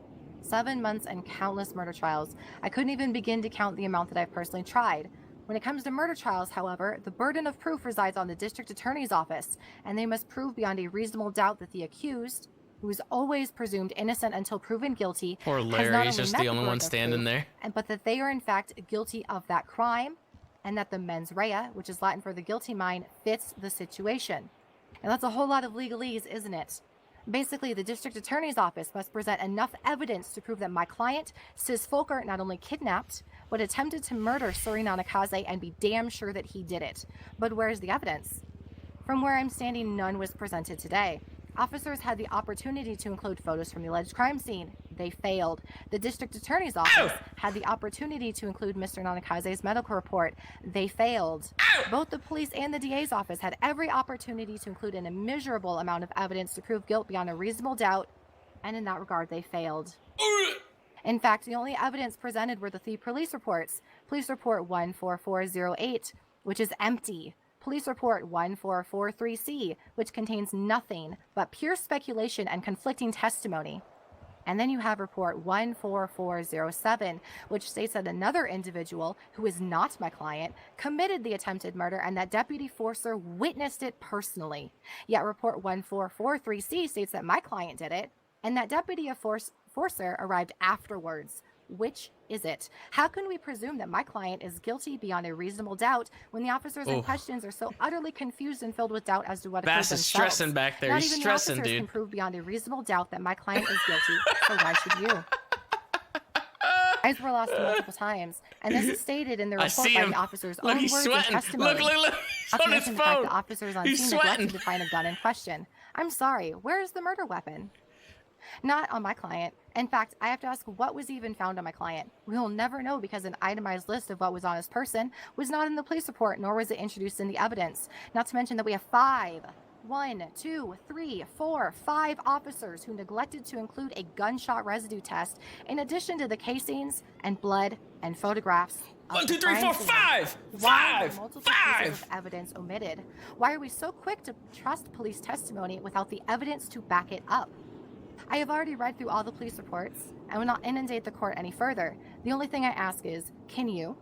and countless murder trials, I couldn't even begin to count the amount that I've personally tried. When it comes to murder trials, however, the burden of proof resides on the district attorney's office, and they must prove beyond a reasonable doubt that the accused, who is always presumed innocent until proven guilty, Poor has Larry, not he's only just met the the only burden one of standing proof, there. but that they are in fact guilty of that crime, and that the mens rea, which is Latin for the guilty mind, fits the situation. And that's a whole lot of legalese, isn't it? Basically, the district attorney's office must present enough evidence to prove that my client, Sis Volker, not only kidnapped, but attempted to murder Serena Nakaze and be damn sure that he did it. But where's the evidence? From where I'm standing, none was presented today. Officers had the opportunity to include photos from the alleged crime scene. They failed. The district attorney's office had the opportunity to include Mr. Nanakaze's medical report. They failed. Both the police and the DA's office had every opportunity to include an immeasurable amount of evidence to prove guilt beyond a reasonable doubt, and in that regard, they failed. In fact, the only evidence presented were the 3 police reports. Police report 14408, which is empty. Police report 1443C, which contains nothing but pure speculation and conflicting testimony. And then you have report 14407, which states that another individual, who is not my client, committed the attempted murder and that Deputy Forcer witnessed it personally. Yet report 1443C states that my client did it and that Deputy Forcer arrived afterwards. Which is it? How can we presume that my client is guilty beyond a reasonable doubt when the officers in questions are so utterly confused and filled with doubt as to what occurred Bass is themselves? stressing back there. Not He's even stressing, the officers dude. can prove beyond a reasonable doubt that my client is guilty, so why should you? Lives were lost multiple times, and this is stated in the I report see by him. the officers' Look, own he's words sweating. and testimony. Look. He's Not to on his mention the fact phone. that officers on He's scene sweating. neglected to find a gun in question. I'm sorry, where is the murder weapon? Not on my client. In fact, I have to ask what was even found on my client. We will never know because an itemized list of what was on his person was not in the police report, nor was it introduced in the evidence. Not to mention that we have 5 officers who neglected to include a gunshot residue test in addition to the casings and blood and photographs. of 1, the 2, 3, 4, crime scene. 5. Why are there 5. multiple 5. pieces of evidence omitted? Why are we so quick to trust police testimony without the evidence to back it up? I have already read through all the police reports and will not inundate the court any further. The only thing I ask is, can you,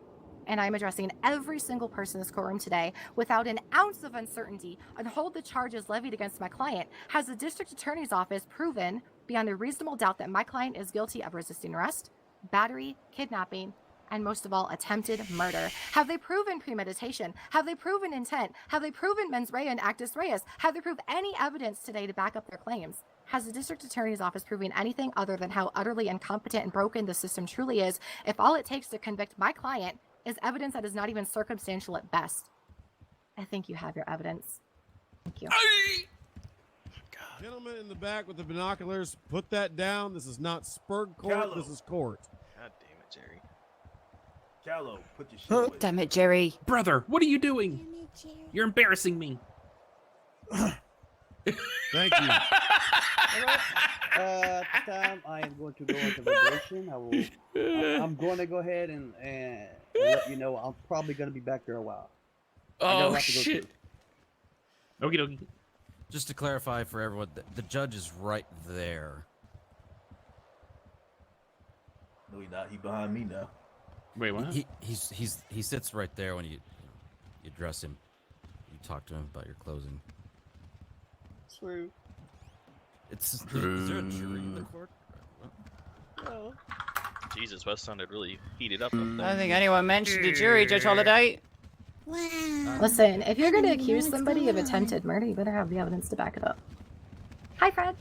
and I'm addressing every single person in this courtroom today, without an ounce of uncertainty, uphold the charges levied against my client? Has the district attorney's office proven beyond a reasonable doubt that my client is guilty of resisting arrest, battery, kidnapping, and most of all, attempted murder? Have they proven premeditation? Have they proven intent? Have they proven mens rea and actus reus? Have they proved any evidence today to back up their claims? Has the district attorney's office proven anything other than how utterly incompetent and broken the system truly is, if all it takes to convict my client is evidence that is not even circumstantial at best? I think you have your evidence. Thank you. Gentleman in the back with the binoculars, put that down. This is not Spurg Court. Callow. This is court. God damn it, Jerry. Callow, put your shit away. Damn it, Jerry. Brother, what are you doing? You're embarrassing me. Thank you. At this time, I am going to go into vibration. I'm going to go ahead and let you know I'm probably going to be back there a while. I got a Oh, lot to go shit. through. Okie dokie. Just to clarify for everyone, the judge is right there. No, he's not. He behind me now. Wait, what? He sits right there when you address him. You talk to him about your closing. True. Is there a jury in the court? No. Jesus, Wes sounded really heated up there. I don't think anyone mentioned the jury, Judge Holiday. Listen, if you're going to accuse somebody of attempted murder, you better have the evidence to back it up. Hi, Fred.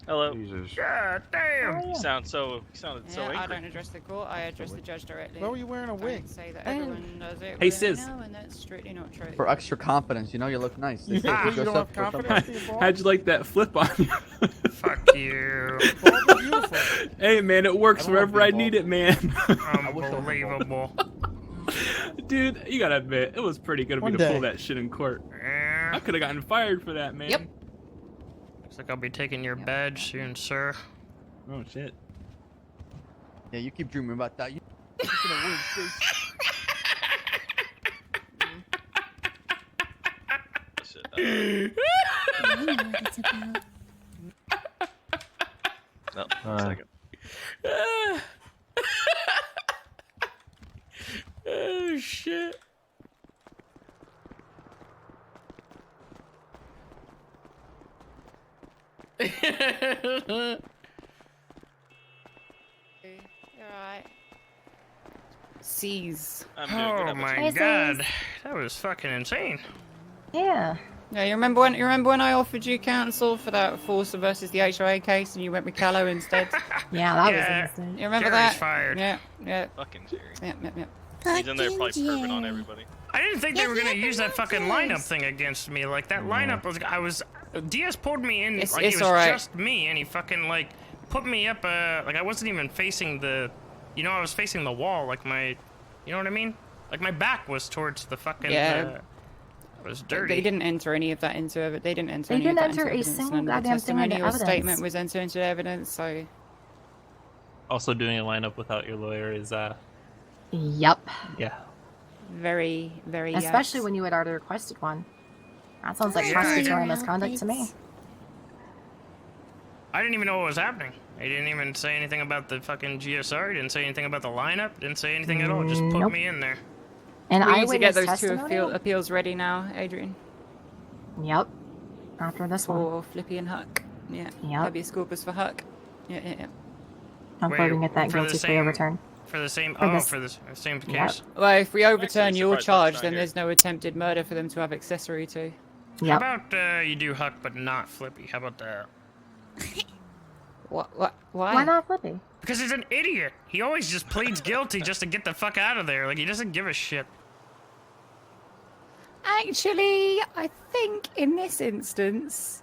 Hello. Jesus. God damn. you? You sounded so angry. I don't address the court, I address the judge directly. Why were you wearing a wig? Don't say that everyone does it. Hey, without sis. know, and that's strictly not true. For extra confidence, you know you look nice. They say, Ah, dress you don't up, have dress up. confidence, you How'd you like that flip on you? Fuck you. Hey, man, it works I don't wanna wherever I be need it, man. Unbelievable. Dude, you gotta admit, it was pretty good of me One to pull day. that shit in court. Eh. I could have gotten fired for that, man. Yep. Looks like I'll be taking your badge soon, sir. Oh, shit. Yeah, you keep dreaming about that. You're gonna win, sis. Shit, I know what it's about. no, one second. Oh, shit. Alright. Seize. I'm doing good. How Oh about my you? god. That was fucking insane. Yeah. Yeah, you remember when I offered you counsel for that Forza versus the HRA case and you went with Callow instead? Yeah, that Yeah. was insane. You remember Jerry's that? fired. Yeah, yeah. Fucking Jerry. Yep. He's in there probably perving on everybody. I didn't think they were gonna use that fucking lineup thing against me. Like that lineup was, Diaz pulled me in It's- like it's it was alright. just me, and he fucking like put me up. Like I wasn't even facing the, I was facing the wall. Like you know what I mean? Like my back was towards the fucking. Yeah. It was dirty. They didn't enter any of that into it. They didn't enter They any didn't of that enter into a evidence. single None of the goddamn thing into testimonial evidence. statement was entered into evidence. So Also, doing a lineup without your lawyer is, Yep. yeah. very, very. Especially yes. when you had already requested one. That sounds like Yeah, I prosecutorial didn't misconduct to me. I didn't even know what was happening. He didn't even say anything about the fucking GSR. He didn't say anything about the lineup. Didn't say anything at all. Just put Nope. me in there. And we need to eyewitness get those testimony? two appeals ready now, Adrian. Yep. After this one. For Flippy and Huck. Yeah. Yep. Habeas corpus for Huck. Yeah. I'm Wait, voting at that for the guilty plea same- overturn. For the same. For Oh, this- for the same Yep. case. Well, if we overturn your surprised charge, Huck's then not there's no attempted murder for them to have accessory to. How Yep. about you do Huck but not Flippy? How about that? What? Why? Why not Flippy? Because he's an idiot. He always just pleads guilty just to get the fuck out of there. Like he doesn't give a shit. Actually, I think in this instance,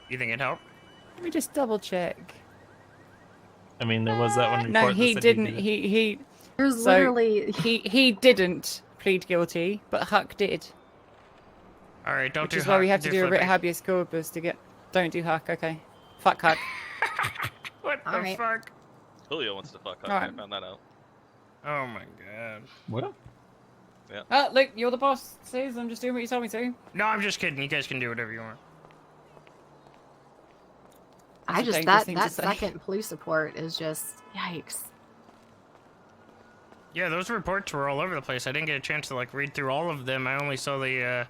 You think it helped? let me just double check. I mean, there was that one report. No, that he said didn't. did. He There's so literally. he didn't plead guilty, but Huck did. All right, don't Which do is Huck. why we have to do a writ Flippy. habeas corpus to get. Don't do Huck, okay? Fuck Huck. What the All right. fuck? Julio wants to fuck Huck. Alright. I found that out. Oh my god. What? Yeah. Look, you're the boss. Says I'm just doing what you told me to. No, I'm just kidding. You guys can do whatever you want. I That's a just dangerous that thing to that say. second police report is just yikes. Yeah, those reports were all over the place. I didn't get a chance to like read through all of them. I only saw the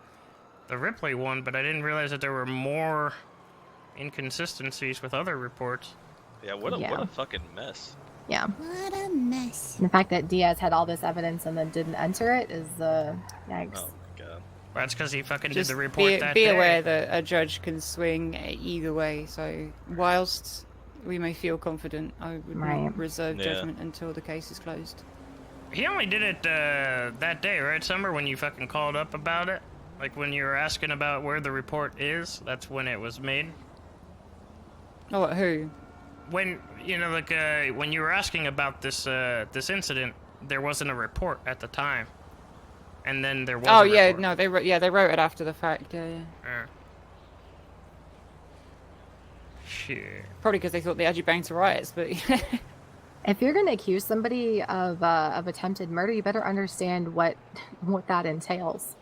Ripley one, but I didn't realize that there were more inconsistencies with other reports. Yeah, what a Yeah. what a fucking mess. Yeah. What a mess. And the fact that Diaz had all this evidence and then didn't enter it is yikes. Oh my god. That's because he fucking Just did the report that be day. aware that a judge can swing either way. So whilst we may feel confident, I would Right. reserve Yeah. judgment until the case is closed. He only did it that day, right, Summer? When you fucking called up about it, like when you were asking about where the report is, that's when it was made. Oh, who? When like when you were asking about this this incident, there wasn't a report at the time, and then there was. Oh a yeah, report. no, they wrote it after the fact. Yeah. Shit. Probably because they thought they had you banged to riots, but. If you're going to accuse somebody of attempted murder, you better understand what that entails.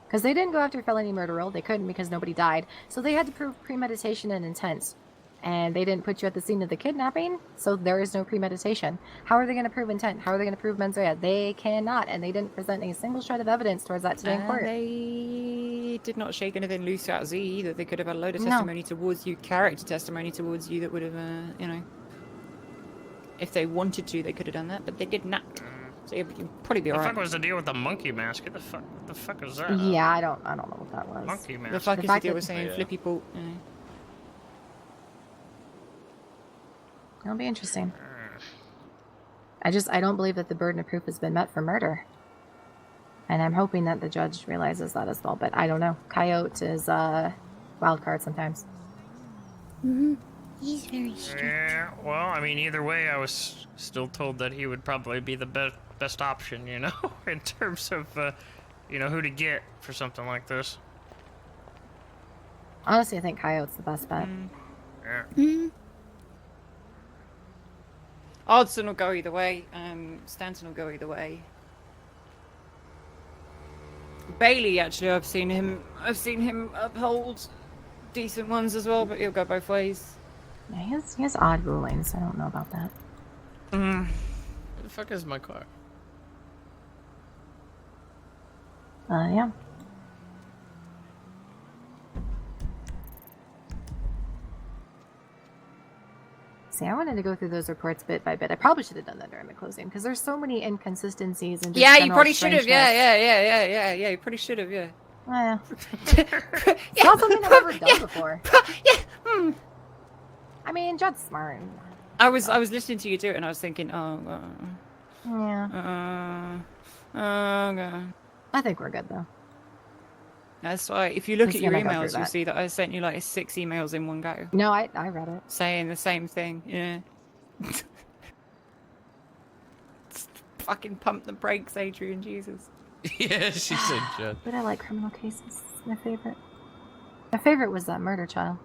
Because they didn't go after felony murder rule. They couldn't because nobody died. So they had to prove premeditation and intent. And they didn't put you at the scene of the kidnapping, so there is no premeditation. How are they going to prove intent? How are they going to prove mens rea? They cannot, and they didn't present a single shred of evidence towards that today in court. They did not shake anything loose out of Z either. They could have had a load of No. testimony towards you, character testimony towards you that would have, if they wanted to, they could have done that, but they did not. So you'd probably be What the alright. fuck was the deal with the monkey mask? What the fuck is that? Yeah, I don't know what that was. Monkey mask. The fuck The is the fact deal that- with saying Yeah. flippy bolt? It'll be interesting. I don't believe that the burden of proof has been met for murder. And I'm hoping that the judge realizes that as well, but I don't know. Coyote is a wild card sometimes. Mm-hmm. He's very strict. Yeah, well, I mean, either way, I was still told that he would probably be the best option, in terms of, who to get for something like this. Honestly, I think Coyote's the best bet. Yeah. Mm-hmm. Odson will go either way. Stanton will go either way. Bailey, actually, I've seen him uphold decent ones as well, but he'll go both ways. Yeah, he has odd rulings. I don't know about that. Where the fuck is my car? Yeah. See, I wanted to go through those reports bit by bit. I probably should have done that during my closing because there's so many inconsistencies and just Yeah, you general probably should have. strangeness. Yeah. You probably should have. Yeah. Well, it's not something I've ever done before. I mean, Judd's smart. I was listening to you do it, and I was thinking, Yeah. God. I think we're good though. That's why. If you look Just at your gonna go through emails, you'll that. see that I sent you like 6 emails in one go. No, I read it. Saying the same thing. Yeah. Fucking pump the brakes, Adrian. Jesus. Yeah, she said Judd. But I like criminal cases. It's my favorite. My favorite was that murder trial.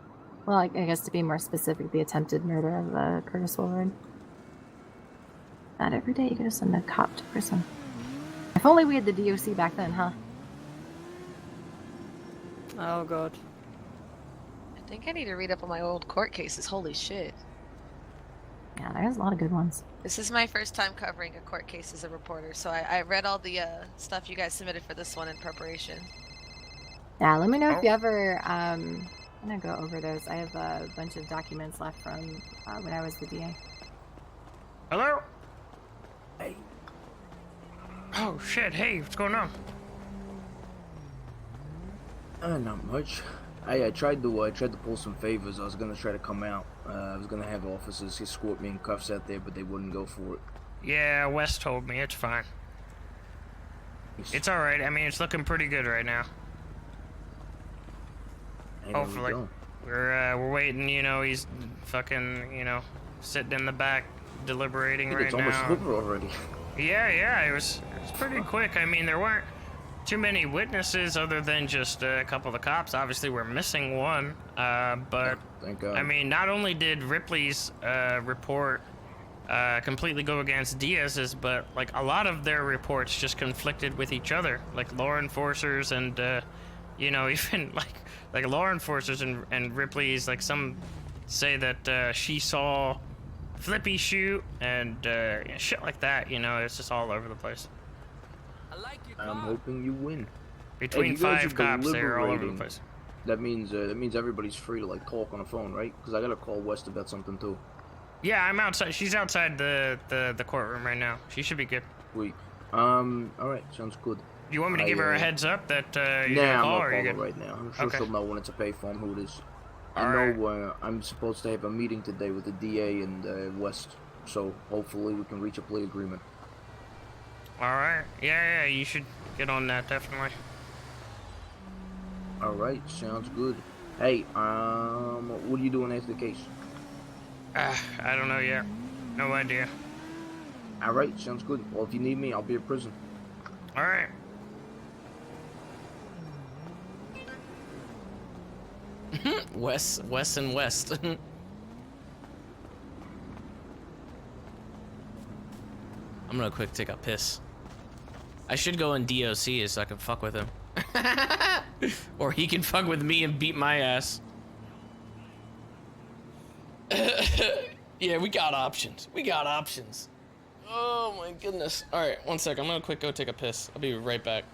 Well, I guess to be more specific, the attempted murder of Curtis Woolard. Not every day you gotta send a cop to prison. If only we had the DOC back then, huh? Oh God. I think I need to read up on my old court cases. Holy shit. Yeah, there's a lot of good ones. This is my first time covering a court case as a reporter, so I read all the stuff you guys submitted for this one in preparation. Yeah, let me know if you ever. I'm gonna go over those. I have a bunch of documents left from when I was the DA. Hello? Hey. Oh shit! Hey, what's going on? Not much. I tried to pull some favors. I was gonna try to come out. I was gonna have officers escort me in cuffs out there, but they wouldn't go for it. Yeah, Wes told me it's fine. It's all right. I mean, it's looking pretty good right now. Hey, there we Hopefully, go. we're waiting. He's fucking sitting in the back deliberating I think right it's almost now. over already. Yeah, it was pretty quick. I mean, there weren't too many witnesses other than just a couple of the cops. Obviously, we're missing one. But Thank God. I mean, not only did Ripley's report completely go against Diaz's, but like a lot of their reports just conflicted with each other, like law enforcers and you know, even like law enforcers and Ripley's, like some say that she saw Flippy shoot and shit like that. You know, it's just all over the place. I'm hoping you win. Between Hey, you guys 5 are cops, they're all over the deliberating. place. That means everybody's free to like talk on the phone, right? Because I gotta call West about something too. Yeah, I'm outside. She's outside the courtroom right now. She should be good. Sweet. All right, sounds good. You want me to give her a heads up that you're Nah, gonna I'm call, not or you calling good? her right now. I'm sure Okay. she'll know when it's a payphone who it is. I Alright. know I'm supposed to have a meeting today with the DA and West, so hopefully we can reach a plea agreement. All right. Yeah, you should get on that definitely. All right, sounds good. Hey, what are you doing after the case? I don't know yet. No idea. All right, sounds good. Well, if you need me, I'll be at prison. All right. Wes and West. I'm gonna quick take a piss. I should go in DOC so I can fuck with him. Or he can fuck with me and beat my ass. Yeah, we got options. We got options. Oh my goodness. Alright, one sec. I'm gonna quick go take a piss. I'll be right back.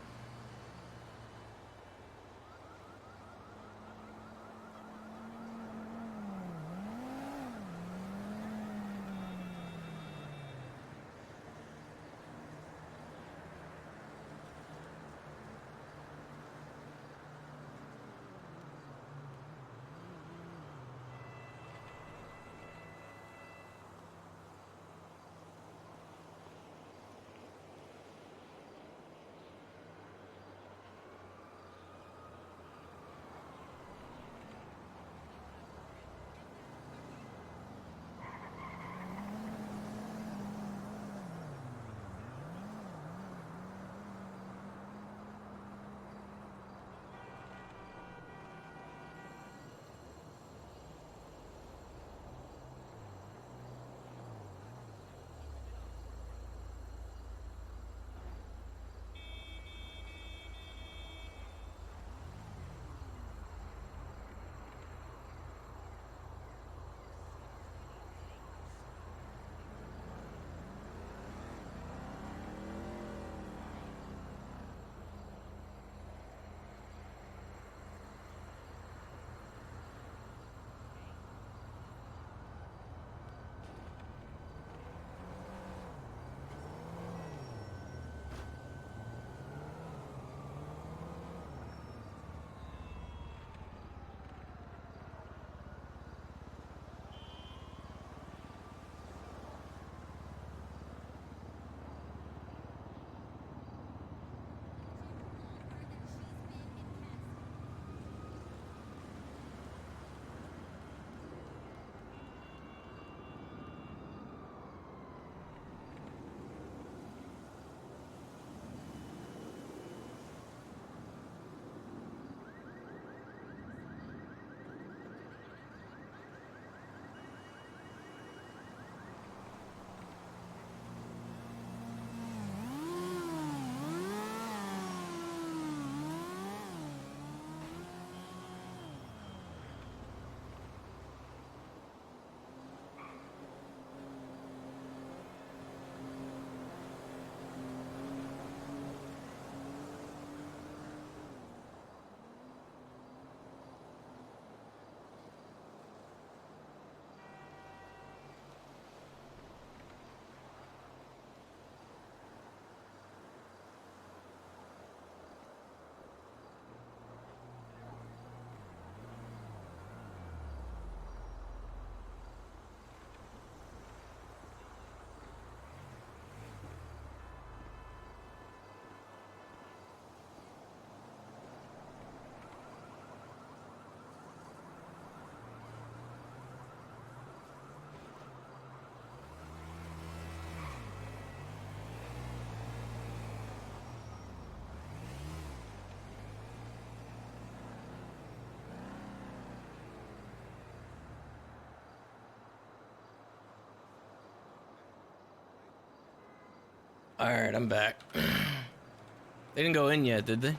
All right, I'm back. They didn't go in yet, did they?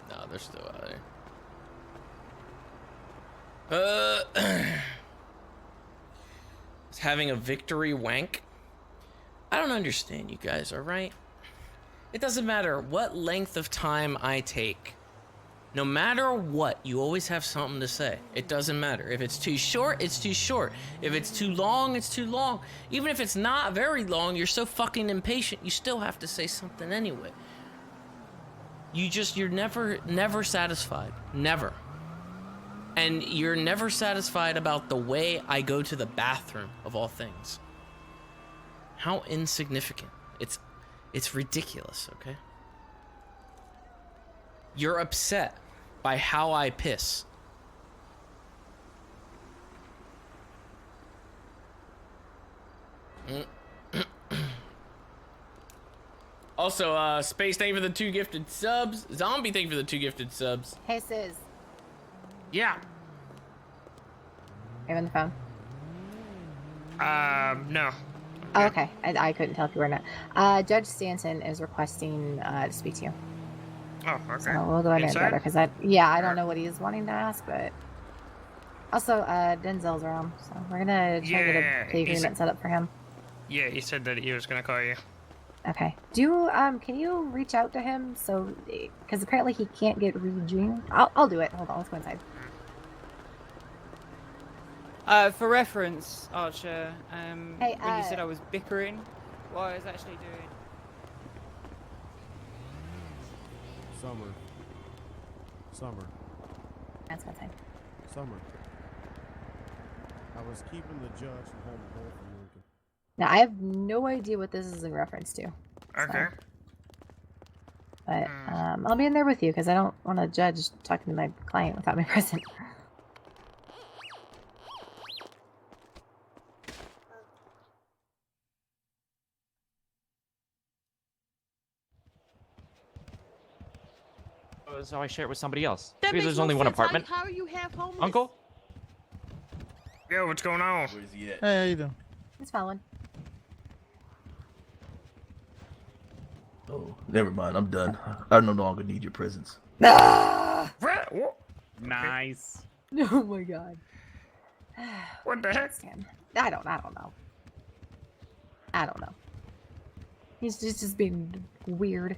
No, they're still out there. Is having a victory wank? I don't understand you guys, all right? It doesn't matter what length of time I take. No matter what, you always have something to say. It doesn't matter. If it's too short, it's too short. If it's too long, it's too long. Even if it's not very long, you're so fucking impatient, you still have to say something anyway. You're never satisfied. Never. And you're never satisfied about the way I go to the bathroom, of all things. How insignificant. It's ridiculous, okay? You're upset by how I piss. Also, Space, thank you for the 2 gifted subs. Zombie, thank you for the 2 gifted subs. Hey, Sis. Yeah. Are you on the phone? No. Oh, okay. I couldn't tell if you were not. Judge Stanton is requesting to speak to you. Oh, okay. So we'll go ahead and go there because I don't know what he's wanting to ask, but also Denzel's around, so we're gonna try to get a plea agreement set up for him. Yeah, he said that he was gonna call you. Okay. Do you can you reach out to him so because apparently he can't get rejoined? I'll do it. Hold on, let's go inside. For reference, Archer, Hey, when you said I was bickering, what I was actually doing. Summer. That's what time. Summer. I was keeping the judge from holding the ball from Lincoln. Now I have no idea what this is in reference to. Okay. But I'll be in there with you because I don't want to judge talking to my client without me present. So I share it with somebody else. That Because makes there's no only one sense. apartment. How are you half homeless? Uncle? Yo, what's going on? Where's he at? Hey, how you doing? It's following. Oh, never mind. I'm done. I no longer need your presence. Nice. Oh my god. What the heck? I don't know. I don't know. He's just being weird.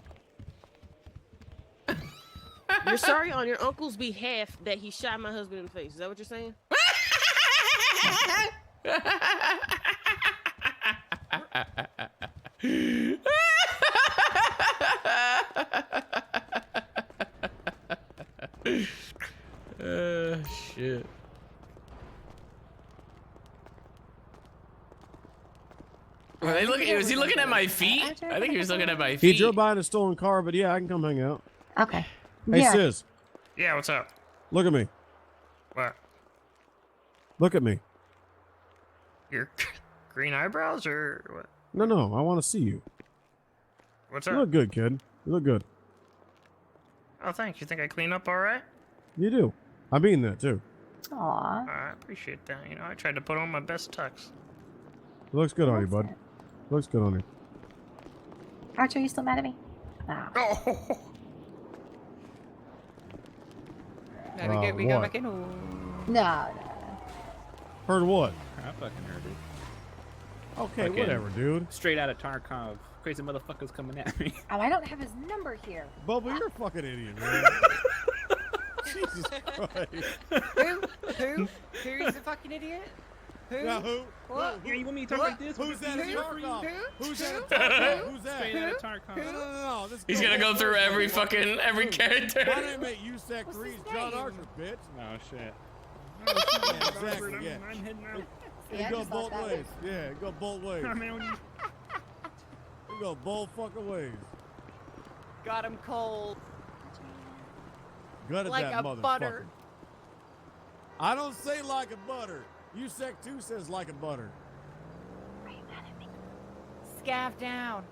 You're sorry on your uncle's behalf that he shot my husband in the face. Is that what you're saying? Shit. Was he looking at my feet? I think he was looking at my He feet. drove by in a stolen car, but yeah, I can come hang out. Okay. Hey, Yeah. sis, Yeah, what's up? look at me. What? Look at me. Your green eyebrows or what? No, I want to see you. What's You up? look good, kid. You look good. Oh, thanks. You think I clean up all right? You do. I mean that, too. Aw. I appreciate that. You know, I tried to put on my best tux. It looks good on you, bud. Looks good on you. Archer, are you still mad at me? Ah. Oh. Now we go what? back in or... No. Heard what? I fucking heard it. Okay, Fucking whatever, dude. Straight out of Tarkov. Crazy motherfuckers coming at me. Oh, I don't have his number here. Bubba, you're a fucking idiot, man. Jesus Christ. Who's the fucking idiot? Who? Now who? What? Yeah, you want me to talk like this? Who's that? Who? Tarkov? Who? Who's that? Who? Tarkov? Who's that? Straight out of Tarkov. No. This He's gonna go through every character. My name ain't USAC 3, it's John Archer, bitch. Oh shit. Yeah, exactly, yeah. I'm heading out. It go both ways. Yeah, it go both ways. I'm out. It go both fucking ways. Got him cold. Gutted Like that a motherfucker. butter. I don't say like a butter. USAC 2 says like a butter. Scav down.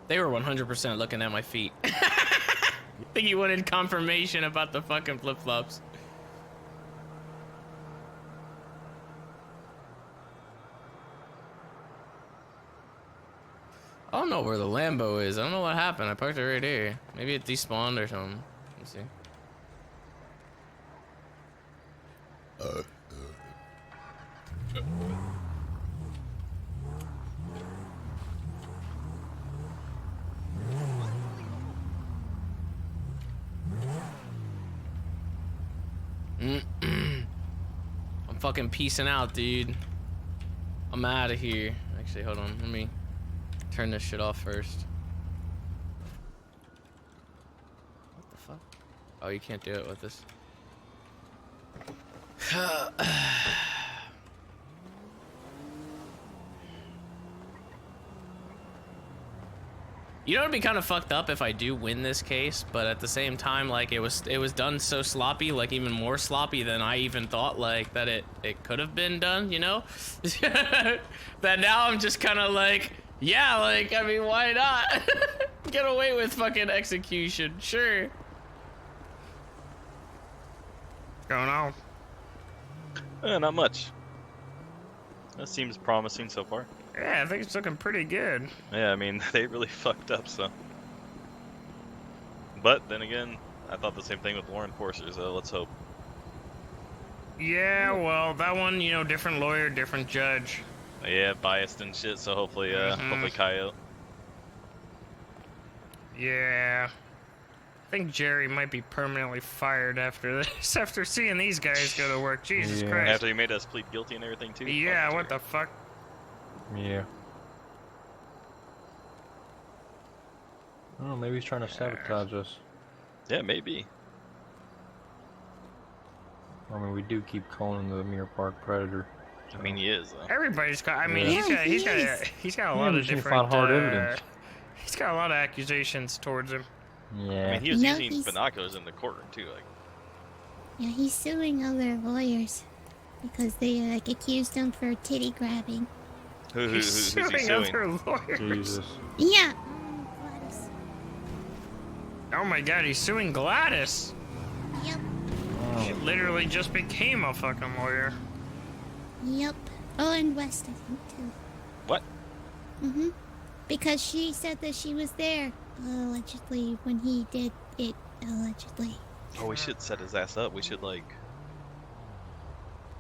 They were 100% looking at my feet. I think he wanted confirmation about the fucking flip-flops. know where the Lambo is. I don't know what happened. I parked it right here. Maybe it despawned or something. Let's see. I'm fucking peacing out, dude. I'm out of here. Actually, hold on. Let me turn this shit off first. What the fuck? Oh, you can't do it with this. You know, it'd be kind of fucked up if I do win this case, but at the same time, like, it was done so sloppy, like even more sloppy than I even thought, like, that it could have been done, you know? That now I'm just kind of like, yeah, like, I mean, why not? Get away with fucking execution, sure. What's going on? Not much. That seems promising so far. Yeah, I think it's looking pretty good. Yeah, I mean, they really fucked up, so. But then again, I thought the same thing with law enforcers, so let's hope. Yeah, well, that one, you know, different lawyer, different judge. Yeah, biased and shit, so hopefully, hopefully Coyote. Yeah. I think Jerry might be permanently fired after this, after seeing these guys go to work. Jesus Christ. After he made us plead guilty and everything, too? Yeah, Fuck what the fuck? Yeah. Oh, maybe he's trying to sabotage us. Yeah, maybe. I mean, we do keep calling him the Mirror Park Predator. I mean, he is, though. Everybody's got, I mean, Yeah. he's got a Yeah, lot we of just need to different, find hard evidence. he's got a lot of accusations towards him. Yeah. I mean, he was No, using he's- binoculars in the courtroom, too, like. Yeah, he's suing other lawyers because they like accused him for titty grabbing. Who's he suing? other lawyers. Jesus. Yeah. Oh my god, he's suing Gladys. Yep. She literally just became a fucking lawyer. Yep. Oh, and West, I think too. What? Mhm. Because she said that she was there allegedly when he did it. Allegedly. Oh, we should set his ass up. We should, like...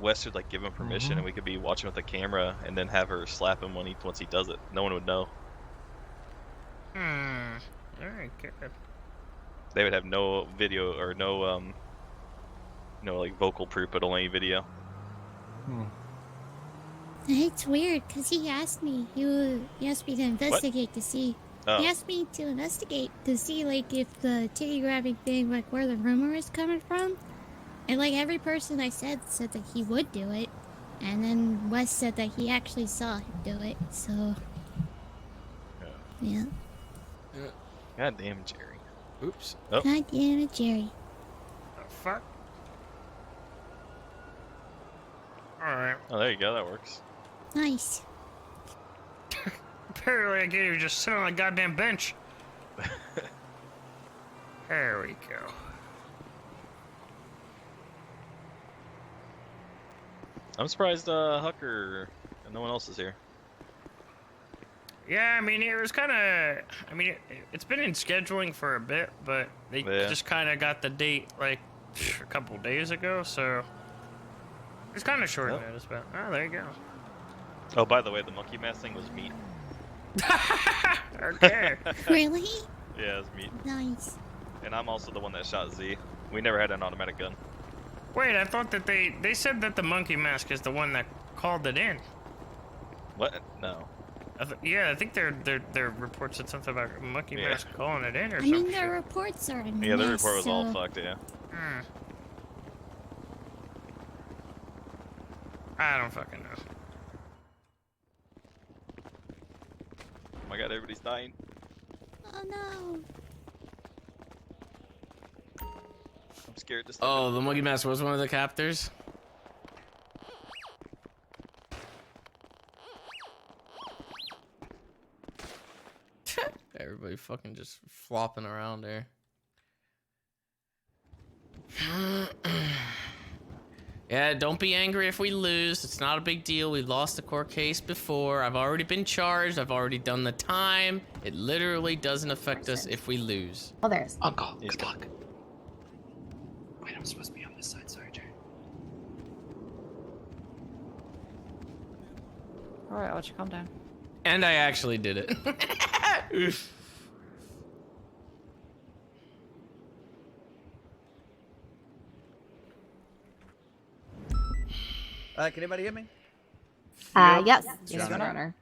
Wes should, like, give him permission, and we could be watching with the camera, and then have her slap him once he does it. No one would know. Alright, good. They would have no video, or no, like, vocal proof, but only video. It's weird because he asked me. He asked me to investigate to see. Oh. He asked me to investigate to see like if the titty grabbing thing, like where the rumor is coming from, and like every person I said that he would do it, and then Wes said that he actually saw him do it. So yeah. God damn, Jerry. Oops. Oh. God damn it, Jerry. The fuck? Alright. Oh, there you go. That works. Nice. Apparently I can't even just sit on a goddamn bench. There we go. I'm surprised Hucker and no one else is here. Yeah, I mean, it was kind of... I mean, it's been in scheduling for a bit, but they Yeah. just kind of got the date, like, a couple days ago, so... It's kind of short notice, but... Oh, there you go. Oh, by the way, the monkey mask thing was meat. Okay. Really? Yeah, it was meat. Nice. And I'm also the one that shot Z. We never had an automatic gun. Wait, I thought that they said that the monkey mask is the one that called it in. What? No. Yeah, I think their report said something about a monkey Yeah. mask calling it in or I something. mean, the reports are in Yeah, the mess, report was all so- fucked, yeah. I don't fucking know. Oh my god, everybody's dying. Oh no. I'm scared to step Oh, the monkey mask was one of the captors. Everybody fucking just flopping around there. Yeah, don't be angry if we lose. It's not a big deal. We lost a court case before. I've already been charged. I've already done the time. It literally doesn't affect us if we lose. Well, there's. Uncle, good luck. Wait, I'm supposed to be on this side. Sorry, Jerry. Alright, Archie, calm down. And I actually did it. Can anybody hear me? Yes. Yes, Your Honor.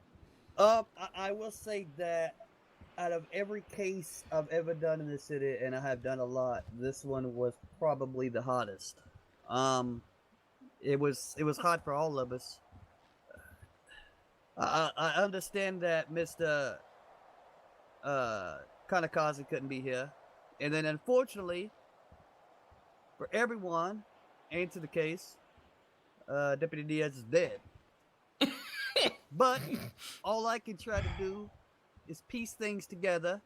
I will say that out of every case I've ever done in this city, and I have done a lot, this one was probably the hottest. It was hot for all of us. I understand that Mr. Kanakaze couldn't be here, and then unfortunately for everyone, and to the case, Deputy Diaz is dead. But all I can try to do is piece things together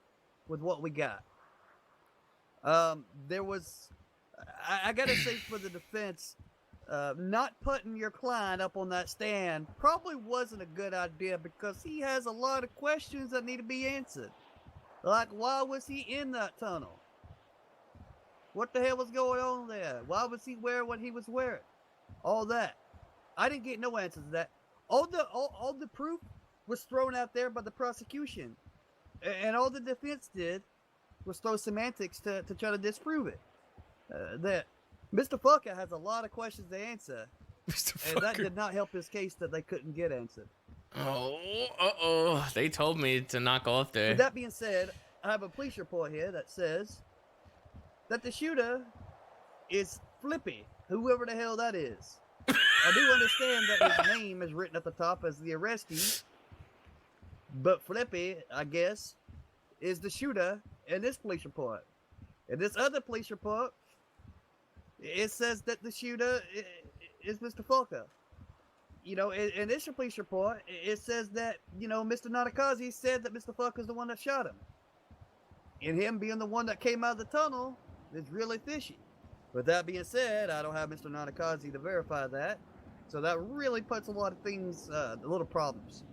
with what we got. There was, I gotta say for the defense, not putting your client up on that stand probably wasn't a good idea because he has a lot of questions that need to be answered. Like, why was he in that tunnel? What the hell was going on there? Why was he wearing what he was wearing? All that. I didn't get no answers to that. All the proof was thrown out there by the prosecution. And all the defense did was throw semantics to try to disprove it. That Mr. Fucker has a lot of questions to answer. And that did not help his case that they couldn't get answered. Oh, they told me to knock off there. With that being said, I have a police report here that says that the shooter is Flippy, whoever the hell that is. I do understand that his name is written at the top as the arrestee, but Flippy, I guess, is the shooter in this police report. In this other police report, it says that the shooter is Mr. Fulker. You know, in this police report, it says that, you know, Mr. Nanakaze said that Mr. Fulker is the one that shot him. And him being the one that came out of the tunnel is really fishy. With that being said, I don't have Mr. Nanakaze to verify that. So that really puts a lot of things, little problems.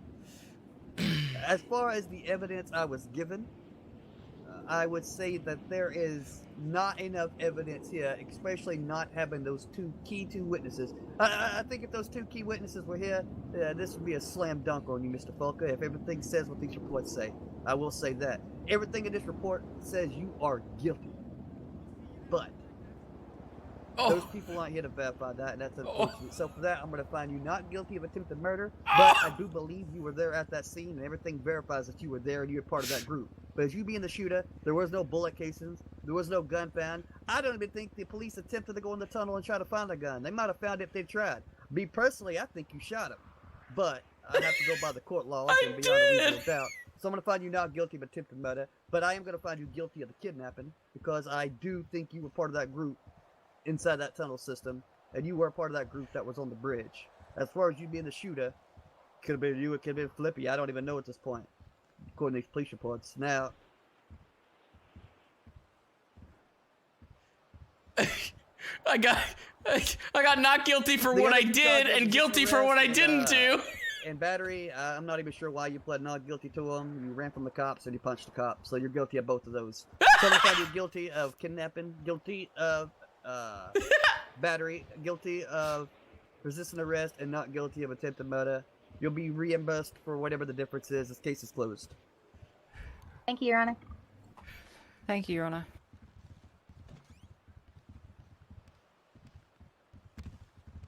As far as the evidence I was given, I would say that there is not enough evidence here, especially not having those two witnesses. I think if those two key witnesses were here, this would be a slam dunk on you, Mr. Fulker, if everything says what these reports say. I will say that. Everything in this report says you are guilty. But those people aren't here to verify that, and that's unfortunate. So for that, I'm going to find you not guilty of attempted murder, but I do believe you were there at that scene, and everything verifies that you were there and you were part of that group. But as you being the shooter, there was no bullet casings, there was no gun found. I don't even think the police attempted to go in the tunnel and try to find a gun. They might have found it if they tried. Me personally, I think you shot him, but I have to go by the court law and beyond a reasonable doubt. So I'm going to find you not guilty of attempted murder, but I am going to find you guilty of the kidnapping because I do think you were part of that group inside that tunnel system, and you were part of that group that was on the bridge. As far as you being the shooter, could have been you, it could have been Flippy. I don't even know at this point, according to these police reports. Now, I got not guilty for what I did and guilty for what I didn't do. In battery, I'm not even sure why you pled not guilty to them. You ran from the cops and you punched the cops, so you're guilty of both of those. So they found you guilty of kidnapping, guilty of battery, guilty of resisting arrest, and not guilty of attempted murder. You'll be reimbursed for whatever the difference is. This case is closed. Thank you, Your Honor. Thank you, Your Honor.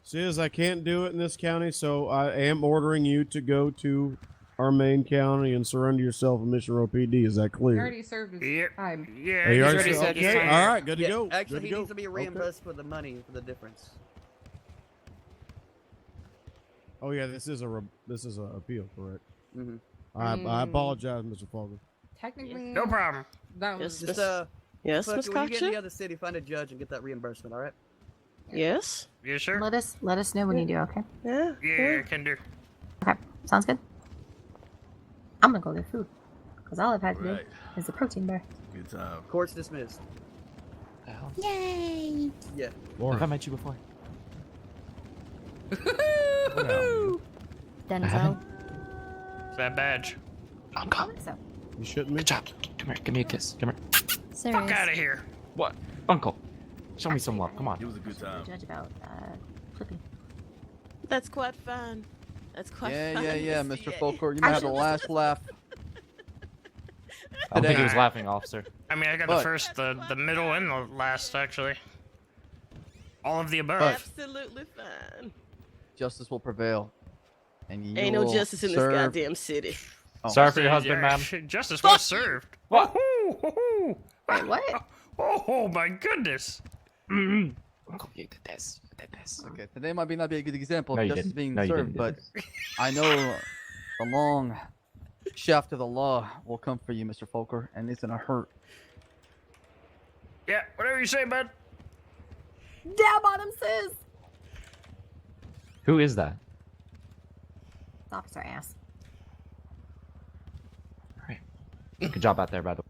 Sis, I can't do it in this county, so I am ordering you to go to our main county and surrender yourself in Mission Row PD. Is that clear? He already served his time. Yeah, He he's already already said said okay. his time. All right, good to Yeah, go. actually, Good he to needs go. to be reimbursed for the money for the difference. Oh yeah, this is a appeal, correct? Mm-hmm. I apologize, Mr. Fogel. Technically, No problem. that was Just Yes, Fuck Miss it, when you get in Cocksure? the other city, find a judge and get that reimbursement. All right? Yes. Yes, sir. Let us know when you do, okay? Yeah. Yeah, can do. Okay, sounds good. I'm gonna go get food, because all I've had today Right. is the protein bar. Good time. Court's dismissed. Yay! Yeah. Have I met you before? Denzel. It's that badge. Uncle. So. You shouldn't be. Good job. Come here. Give me a kiss. Come here. Serious. Fuck out of here. What? Uncle. Show me some love. Come on. It was a good time. Judge about flipping. That's quite fine. That's quite fine. Yeah, Mr. Folker. You might have the last laugh. I don't think he was Alright. laughing, officer. I mean, I got But- the first, the middle, and the last, actually. All of the above. Absolutely fine. Justice will prevail. And you Ain't no will justice in this serve- goddamn city. Oh. Sorry for your husband, ma'am. Justice was served. What? Wait, what? Oh my goodness. Uncle, you did this. You did this. Okay, today might not be a good example No, of you justice didn't. being No, you served, didn't. but I know the long shaft of the law will come for you, Mr. Folker, and it's gonna hurt. Yeah, whatever you say, bud. Dab on him, sis! Who is that? Officer ass. Good job out there, by the way.